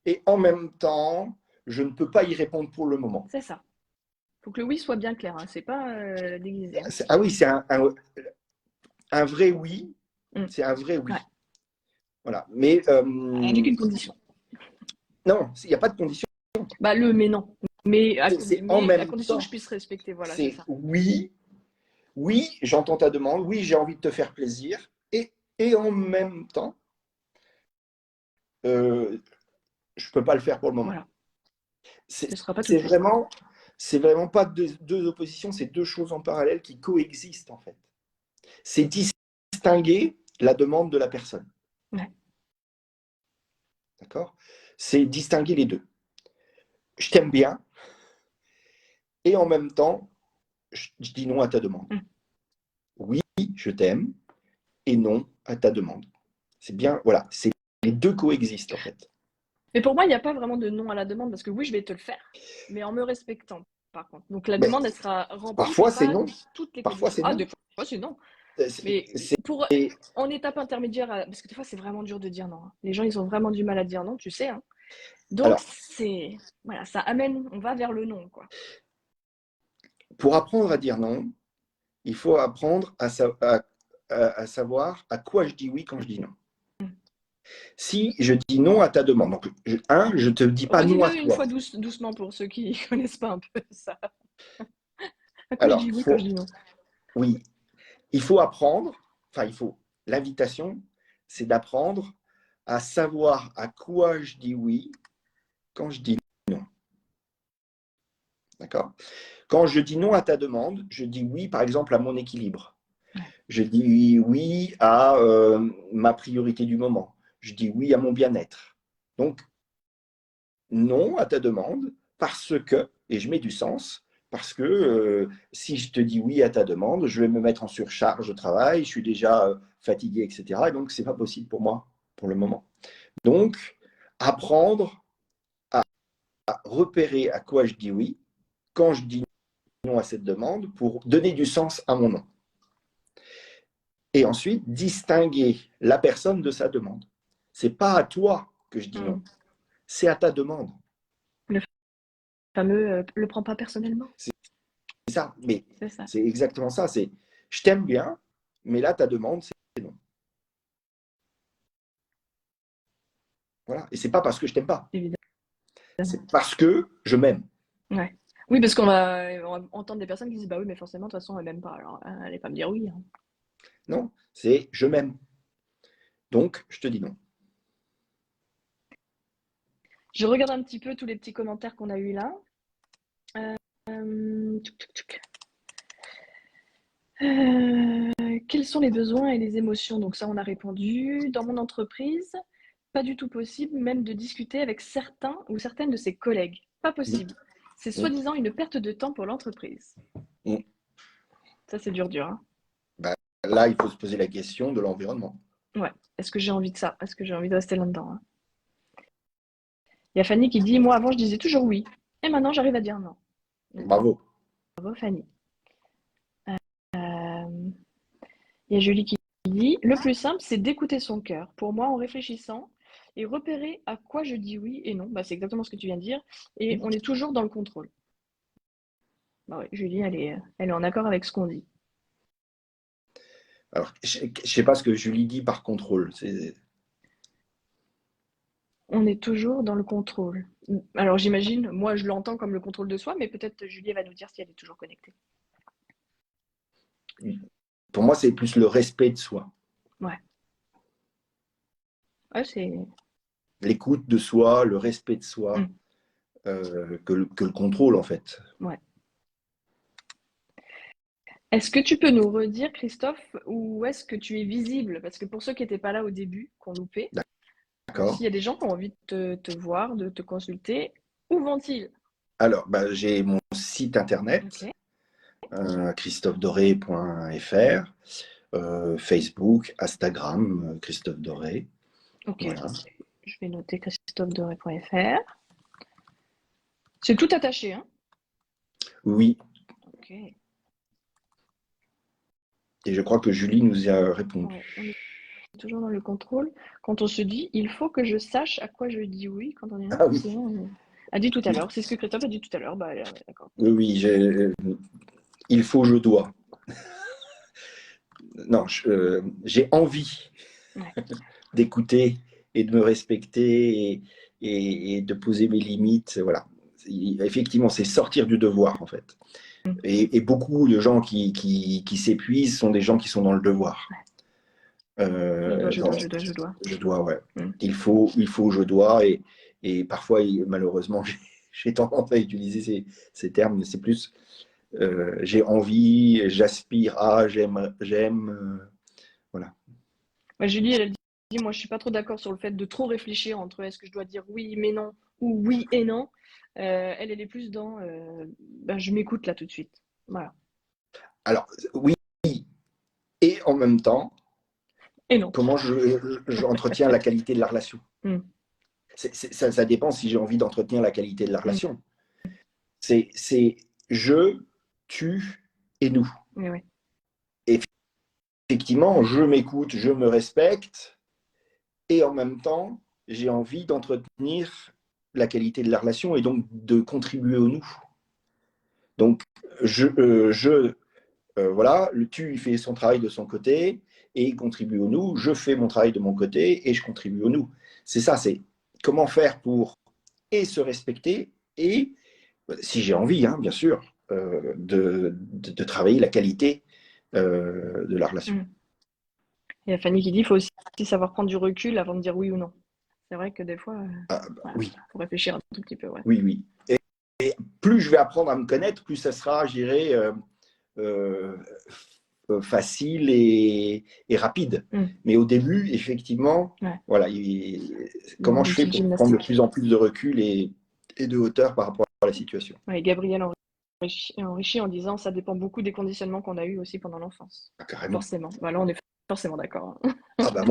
Speaker 2: et en même temps, je ne peux pas y répondre pour le moment.
Speaker 1: c'est ça. Il faut que le oui soit bien clair, hein. C'est pas déguisé, hein.
Speaker 2: Ah oui, c'est un vrai oui.
Speaker 1: Mm.
Speaker 2: C'est un vrai oui.
Speaker 1: Ouais.
Speaker 2: Voilà. Mais
Speaker 1: Avec une condition.
Speaker 2: non, il n'y a pas de condition.
Speaker 1: Bah, le mais non. Mais à,
Speaker 2: C'est en
Speaker 1: mais à
Speaker 2: même
Speaker 1: condition que
Speaker 2: temps.
Speaker 1: je puisse respecter, voilà, c'est
Speaker 2: C'est
Speaker 1: ça.
Speaker 2: oui, oui, j'entends ta demande, oui, j'ai envie de te faire plaisir, et en même temps, je ne peux pas le faire pour le moment.
Speaker 1: Voilà.
Speaker 2: C'est
Speaker 1: Ce sera pas tout de
Speaker 2: c'est
Speaker 1: suite.
Speaker 2: vraiment, c'est vraiment pas deux oppositions, c'est deux choses en parallèle qui coexistent en fait. C'est distinguer la demande de la personne.
Speaker 1: Ouais.
Speaker 2: D'accord? C'est distinguer les deux. Je t'aime bien, et en même temps, je dis non à ta demande.
Speaker 1: Mm.
Speaker 2: Oui, je t'aime, et non à ta demande. C'est bien, voilà, c'est les deux coexistent en fait.
Speaker 1: Mais pour moi, il n'y a pas vraiment de non à la demande parce que oui, je vais te le faire, mais en me respectant, par contre. Donc la
Speaker 2: Mais
Speaker 1: demande, elle sera remplie, mais
Speaker 2: parfois c'est
Speaker 1: pas
Speaker 2: non,
Speaker 1: toutes les
Speaker 2: parfois
Speaker 1: conditions.
Speaker 2: c'est
Speaker 1: Ah,
Speaker 2: non.
Speaker 1: des fois, c'est non. Mais
Speaker 2: C'est
Speaker 1: pour en étape intermédiaire, parce que des fois, c'est vraiment dur de dire non, hein. Les gens, ils ont vraiment du mal à dire non, tu sais, hein. Donc
Speaker 2: alors
Speaker 1: c'est voilà, ça amène, on va vers le non, quoi.
Speaker 2: pour apprendre à dire non, il faut apprendre à savoir à quoi je dis oui quand je dis non.
Speaker 1: Mm.
Speaker 2: Si je dis non à ta demande, donc je te dis pas non à
Speaker 1: Redis-le une
Speaker 2: toi.
Speaker 1: fois doucement pour ceux qui ne connaissent pas un peu ça. À quoi je
Speaker 2: Alors,
Speaker 1: dis oui quand je dis non?
Speaker 2: oui, il faut apprendre, l'invitation, c'est d'apprendre à savoir à quoi je dis oui quand je dis non. D'accord? Quand je dis non à ta demande, je dis oui, par exemple, à mon équilibre. Je dis oui à ma priorité du moment. Je dis oui à mon bien-être. Donc, non à ta demande parce que, et je mets du sens, parce que si je te dis oui à ta demande, je vais me mettre en surcharge de travail, je suis déjà fatigué, etc. Et donc, ce n'est pas possible pour moi pour le moment. Donc, apprendre à repérer à quoi je dis oui quand je dis non à cette demande pour donner du sens à mon non. Et ensuite, distinguer la personne de sa demande. C'est pas à toi que je dis non, c'est à ta demande.
Speaker 1: Le fameux le prends pas personnellement.
Speaker 2: C'est ça, mais
Speaker 1: C'est ça.
Speaker 2: c'est exactement ça. C'est je t'aime bien, mais là, ta demande, c'est non. Voilà. Et c'est pas parce que je t'aime pas,
Speaker 1: Évidemment.
Speaker 2: c'est parce que je m'aime.
Speaker 1: Ouais. Oui, parce qu'on va entendre des personnes qui disent bah oui, mais forcément, de toute façon, elle m'aime pas. Alors, elle allait pas me dire oui, hein.
Speaker 2: Non, c'est je m'aime. Donc, je te dis non.
Speaker 1: Je regarde un petit peu tous les petits commentaires qu'on a eus là. Tchouk, tchouk, tchouk. Quels sont les besoins et les émotions? Donc ça, on a répondu. Dans mon entreprise, pas du tout possible, même de discuter avec certains ou certaines de ses collègues. Pas possible. C'est soi-disant une perte de temps pour l'entreprise.
Speaker 2: Mm.
Speaker 1: Ça, c'est dur, dur. Hein.
Speaker 2: Bah, là, il faut se poser la question de l'environnement.
Speaker 1: Ouais. Est-ce que j'ai envie de ça? Est-ce que j'ai envie de rester là-dedans? Hein. Il y a Fanny qui dit, moi avant, je disais toujours oui. Et maintenant, j'arrive à dire non. Donc,
Speaker 2: Bravo.
Speaker 1: bravo, Fanny. Il y a Julie qui dit, le plus simple, c'est d'écouter son cœur. Pour moi, en réfléchissant et repérer à quoi je dis oui et non. Bah, c'est exactement ce que tu viens de dire. Et on est toujours dans le contrôle. Bah ouais, Julie, elle est en accord avec ce qu'on dit.
Speaker 2: Alors, je ne sais pas ce que Julie dit par contrôle.
Speaker 1: On est toujours dans le contrôle. Alors j'imagine, moi je l'entends comme le contrôle de soi, mais peut-être Julie va nous dire si elle est toujours connectée.
Speaker 2: Pour moi, c'est plus le respect de soi.
Speaker 1: Ouais. Ouais, c'est...
Speaker 2: L'écoute de soi, le respect de soi, que le contrôle, en fait.
Speaker 1: Ouais. Est-ce que tu peux nous redire, Christophe, où est-ce que tu es visible? Parce que pour ceux qui n'étaient pas là au début, qu'on loupait,
Speaker 2: D'accord.
Speaker 1: s'il y a des gens qui ont envie de te voir, de te consulter, où vont-ils?
Speaker 2: Alors, j'ai mon site internet, christophe-doré.fr, Facebook, Instagram, Christophe Doré.
Speaker 1: Ok,
Speaker 2: Voilà.
Speaker 1: je vais noter christophe-doré.fr. C'est tout attaché, hein?
Speaker 2: Oui.
Speaker 1: Ok.
Speaker 2: Et je crois que Julie nous y a répondu.
Speaker 1: Ouais, on est toujours dans le contrôle. Quand on se dit, il faut que je sache à quoi je dis oui, quand on est là,
Speaker 2: Ah oui.
Speaker 1: sinon, a dit tout à l'heure. C'est ce que Christophe a dit tout à l'heure. Bah, d'accord.
Speaker 2: Oui, il faut, je dois. Non, j'ai envie d'écouter et de me respecter et de poser mes limites. Voilà. Effectivement, c'est sortir du devoir, en fait. Et beaucoup de gens qui s'épuisent sont des gens qui sont dans le devoir.
Speaker 1: Je dois.
Speaker 2: Je dois, ouais. Il faut, je dois. Et parfois, malheureusement, j'ai tendance à utiliser ces termes, mais c'est plus j'ai envie, j'aspire à, j'aime. Voilà.
Speaker 1: Bah, Julie, elle dit, moi, je suis pas trop d'accord sur le fait de trop réfléchir entre est-ce que je dois dire oui mais non ou oui et non. Elle est plus dans je m'écoute là tout de suite. Voilà.
Speaker 2: Alors, oui, et en même temps,
Speaker 1: Et non.
Speaker 2: comment j'entretiens la qualité de la relation. Ça dépend si j'ai envie d'entretenir la qualité de la relation. C'est je, tu et nous.
Speaker 1: Oui.
Speaker 2: Et effectivement, je m'écoute, je me respecte, et en même temps, j'ai envie d'entretenir la qualité de la relation et donc de contribuer au nous. Donc, voilà, le tu il fait son travail de son côté et il contribue au nous. Je fais mon travail de mon côté et je contribue au nous. C'est ça, c'est comment faire pour et se respecter et, si j'ai envie, hein, bien sûr, de travailler la qualité de la relation.
Speaker 1: Il y a Fanny qui dit qu'il faut aussi savoir prendre du recul avant de dire oui ou non. C'est vrai que des fois,
Speaker 2: oui.
Speaker 1: faut réfléchir un tout petit peu. Ouais.
Speaker 2: Oui, oui. Et plus je vais apprendre à me connaître, plus ça sera, je dirais, facile et rapide. Mais au début, effectivement, voilà, comment je fais pour prendre de plus en plus de recul et de hauteur par rapport à la situation.
Speaker 1: Ouais, Gabriel enrichit en disant ça dépend beaucoup des conditionnements qu'on a eus aussi pendant l'enfance.
Speaker 2: Carrément.
Speaker 1: Forcément. Là, on est forcément d'accord.
Speaker 2: Ah bah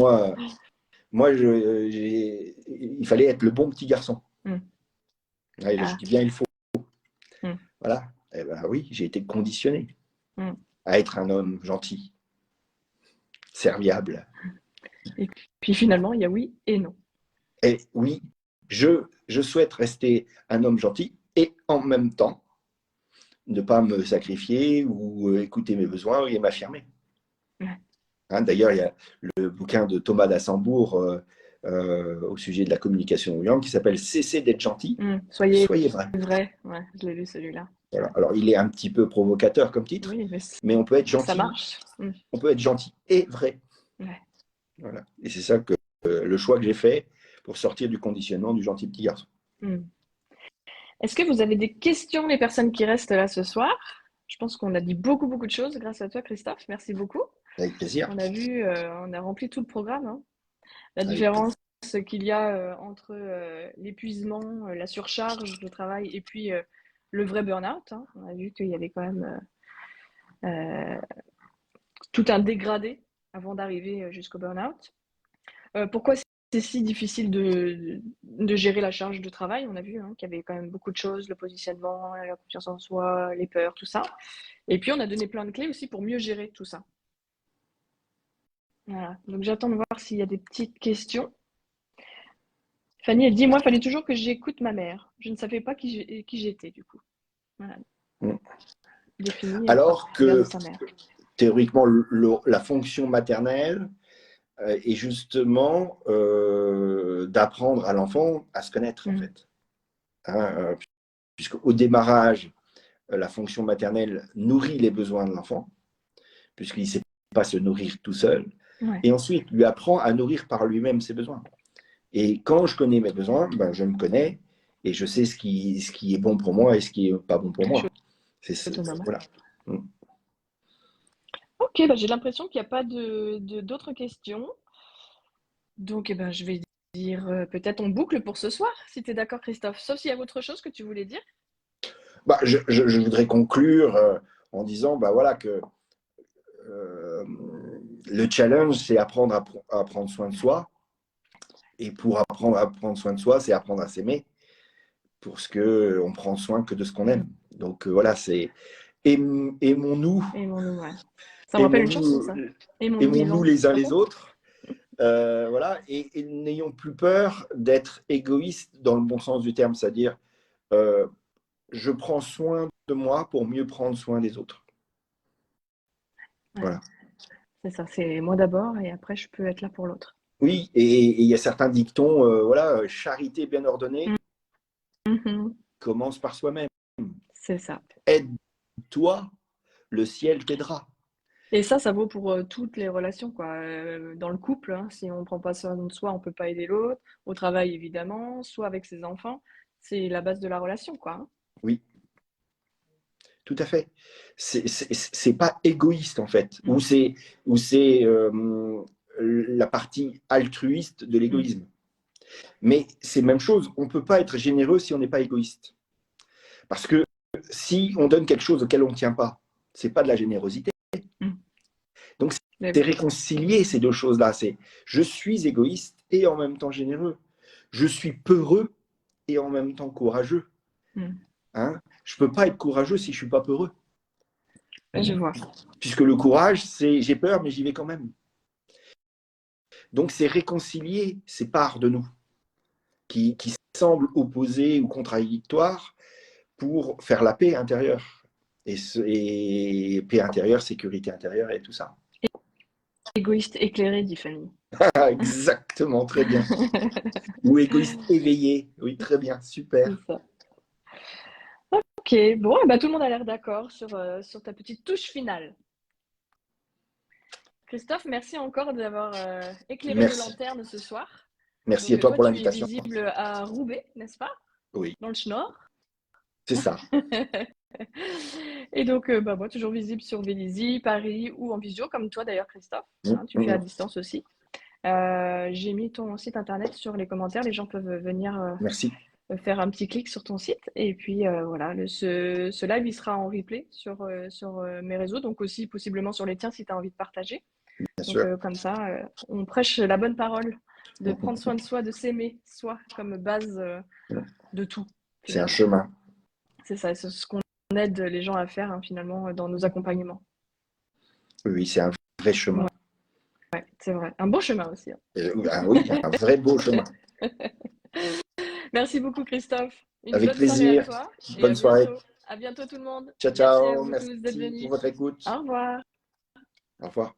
Speaker 2: moi il fallait être le bon petit garçon. Ouais, là, je dis bien il faut. Voilà. Eh ben oui, j'ai été conditionné à être un homme gentil, serviable.
Speaker 1: Et puis finalement, il y a oui et non.
Speaker 2: Et oui, je souhaite rester un homme gentil et en même temps ne pas me sacrifier ou écouter mes besoins et m'affirmer. Hein, d'ailleurs, il y a le bouquin de Thomas d'Assembourg au sujet de la communication non violente qui s'appelle Cessez d'être gentil, soyez vrai.
Speaker 1: Ouais, je l'ai lu celui-là.
Speaker 2: Voilà. Alors, il est un petit peu provocateur comme titre, mais on peut être gentil.
Speaker 1: Ça marche.
Speaker 2: On peut être gentil et vrai.
Speaker 1: Ouais.
Speaker 2: Voilà. Et c'est ça que le choix que j'ai fait pour sortir du conditionnement du gentil petit garçon.
Speaker 1: Est-ce que vous avez des questions, les personnes qui restent là ce soir? Je pense qu'on a dit beaucoup, beaucoup de choses grâce à toi, Christophe. Merci beaucoup.
Speaker 2: Avec plaisir.
Speaker 1: On a vu, on a rempli tout le programme, hein. La
Speaker 2: Avec plaisir.
Speaker 1: différence qu'il y a entre l'épuisement, la surcharge de travail et puis le vrai burn-out, hein. On a vu qu'il y avait quand même tout un dégradé avant d'arriver jusqu'au burn-out. Pourquoi c'est si difficile de gérer la charge de travail? On a vu hein, qu'il y avait quand même beaucoup de choses, le positionnement, la confiance en soi, les peurs, tout ça. Et puis on a donné plein de clés aussi pour mieux gérer tout ça. Voilà. Donc j'attends de voir s'il y a des petites questions. Fanny, elle dit, moi, il fallait toujours que j'écoute ma mère. Je ne savais pas qui j'étais, du coup. Voilà. Définie
Speaker 2: Alors
Speaker 1: travers de
Speaker 2: que
Speaker 1: sa mère.
Speaker 2: théoriquement, la fonction maternelle est justement d'apprendre à l'enfant à se connaître, en fait. Hein, puisqu'au démarrage, la fonction maternelle nourrit les besoins de l'enfant, puisqu'il ne sait pas se nourrir tout seul.
Speaker 1: Ouais.
Speaker 2: Et ensuite, lui apprend à nourrir par lui-même ses besoins. Et quand je connais mes besoins, ben, je me connais et je sais ce qui est bon pour moi et ce qui n'est pas bon pour moi. Voilà.
Speaker 1: Ok, bah, j'ai l'impression qu'il n'y a pas d'autres questions. Donc, eh ben, je vais dire peut-être on boucle pour ce soir, si tu es d'accord, Christophe. Sauf s'il y a autre chose que tu voulais dire.
Speaker 2: Bah, je voudrais conclure en disant bah, voilà, que le challenge, c'est apprendre à prendre soin de soi. Et pour apprendre à prendre soin de soi, c'est apprendre à s'aimer. Parce qu'on ne prend soin que de ce qu'on aime. Donc voilà, c'est aimons-nous.
Speaker 1: Aimons-nous, ouais. Ça me rappelle une chanson, ça.
Speaker 2: Aimons-nous les uns les autres. Voilà, et n'ayons plus peur d'être égoïste dans le bon sens du terme, c'est-à-dire je prends soin de moi pour mieux prendre soin des autres.
Speaker 1: Ouais.
Speaker 2: Voilà.
Speaker 1: C'est ça, c'est moi d'abord et après je peux être là pour l'autre.
Speaker 2: Oui, et il y a certains dictons, voilà, charité bien ordonnée commence par soi-même.
Speaker 1: C'est ça.
Speaker 2: Aide-toi, le ciel t'aidera.
Speaker 1: Et ça vaut pour toutes les relations, quoi. Dans le couple, hein, si on ne prend pas soin de soi, on ne peut pas aider l'autre. Au travail, évidemment, soit avec ses enfants. C'est la base de la relation, quoi. Hein.
Speaker 2: Oui, tout à fait. C'est pas égoïste, en fait. Ou c'est la partie altruiste de l'égoïsme. Mais c'est la même chose. On ne peut pas être généreux si on n'est pas égoïste. Parce que si on donne quelque chose auquel on ne tient pas, ce n'est pas de la générosité. Donc, c'est réconcilier ces deux choses-là. C'est je suis égoïste et en même temps généreux. Je suis peureux et en même temps courageux. Hein? Je ne peux pas être courageux si je ne suis pas peureux.
Speaker 1: Je vois.
Speaker 2: Puisque le courage, c'est j'ai peur, mais j'y vais quand même. Donc, c'est réconcilier ces parts de nous qui semblent opposées ou contradictoires pour faire la paix intérieure. Et paix intérieure, sécurité intérieure et tout ça.
Speaker 1: Égoïste éclairé, dit Fanny.
Speaker 2: Exactement, très bien. Ou égoïste éveillé. Oui, très bien, super.
Speaker 1: C'est ça. Ok, bon, bah, tout le monde a l'air d'accord sur ta petite touche finale. Christophe, merci encore d'avoir éclairé nos lanternes ce soir.
Speaker 2: Merci
Speaker 1: Donc,
Speaker 2: à toi pour l'invitation.
Speaker 1: Tu es visible à Roubaix, n'est-ce pas?
Speaker 2: Oui.
Speaker 1: Dans le Schnorr.
Speaker 2: C'est ça.
Speaker 1: Et donc, bah, moi, toujours visible sur Vélizy, Paris ou en visio, comme toi d'ailleurs, Christophe. Hein, tu fais à distance aussi. J'ai mis ton site internet sur les commentaires. Les gens peuvent venir faire un petit clic sur ton site. Et puis, voilà, ce live, il sera en replay sur mes réseaux. Donc aussi, possiblement sur les tiens, si tu as envie de partager.
Speaker 2: Bien
Speaker 1: donc,
Speaker 2: sûr.
Speaker 1: Comme ça, on prêche la bonne parole de prendre soin de soi, de s'aimer soi comme base de tout.
Speaker 2: C'est un chemin.
Speaker 1: C'est ça, c'est ce qu'on aide les gens à faire, hein, finalement, dans nos accompagnements.
Speaker 2: Oui, c'est un vrai chemin.
Speaker 1: Ouais, c'est vrai. Un beau chemin aussi. Hein.
Speaker 2: Oui, un vrai beau chemin.
Speaker 1: Merci beaucoup, Christophe.
Speaker 2: Avec
Speaker 1: bonne
Speaker 2: plaisir.
Speaker 1: soirée à toi.
Speaker 2: Bonne soirée.
Speaker 1: À bientôt tout le monde.
Speaker 2: Ciao, ciao.
Speaker 1: Merci à vous tous d'être venus.
Speaker 2: pour votre écoute.
Speaker 1: Au revoir.
Speaker 2: Au revoir.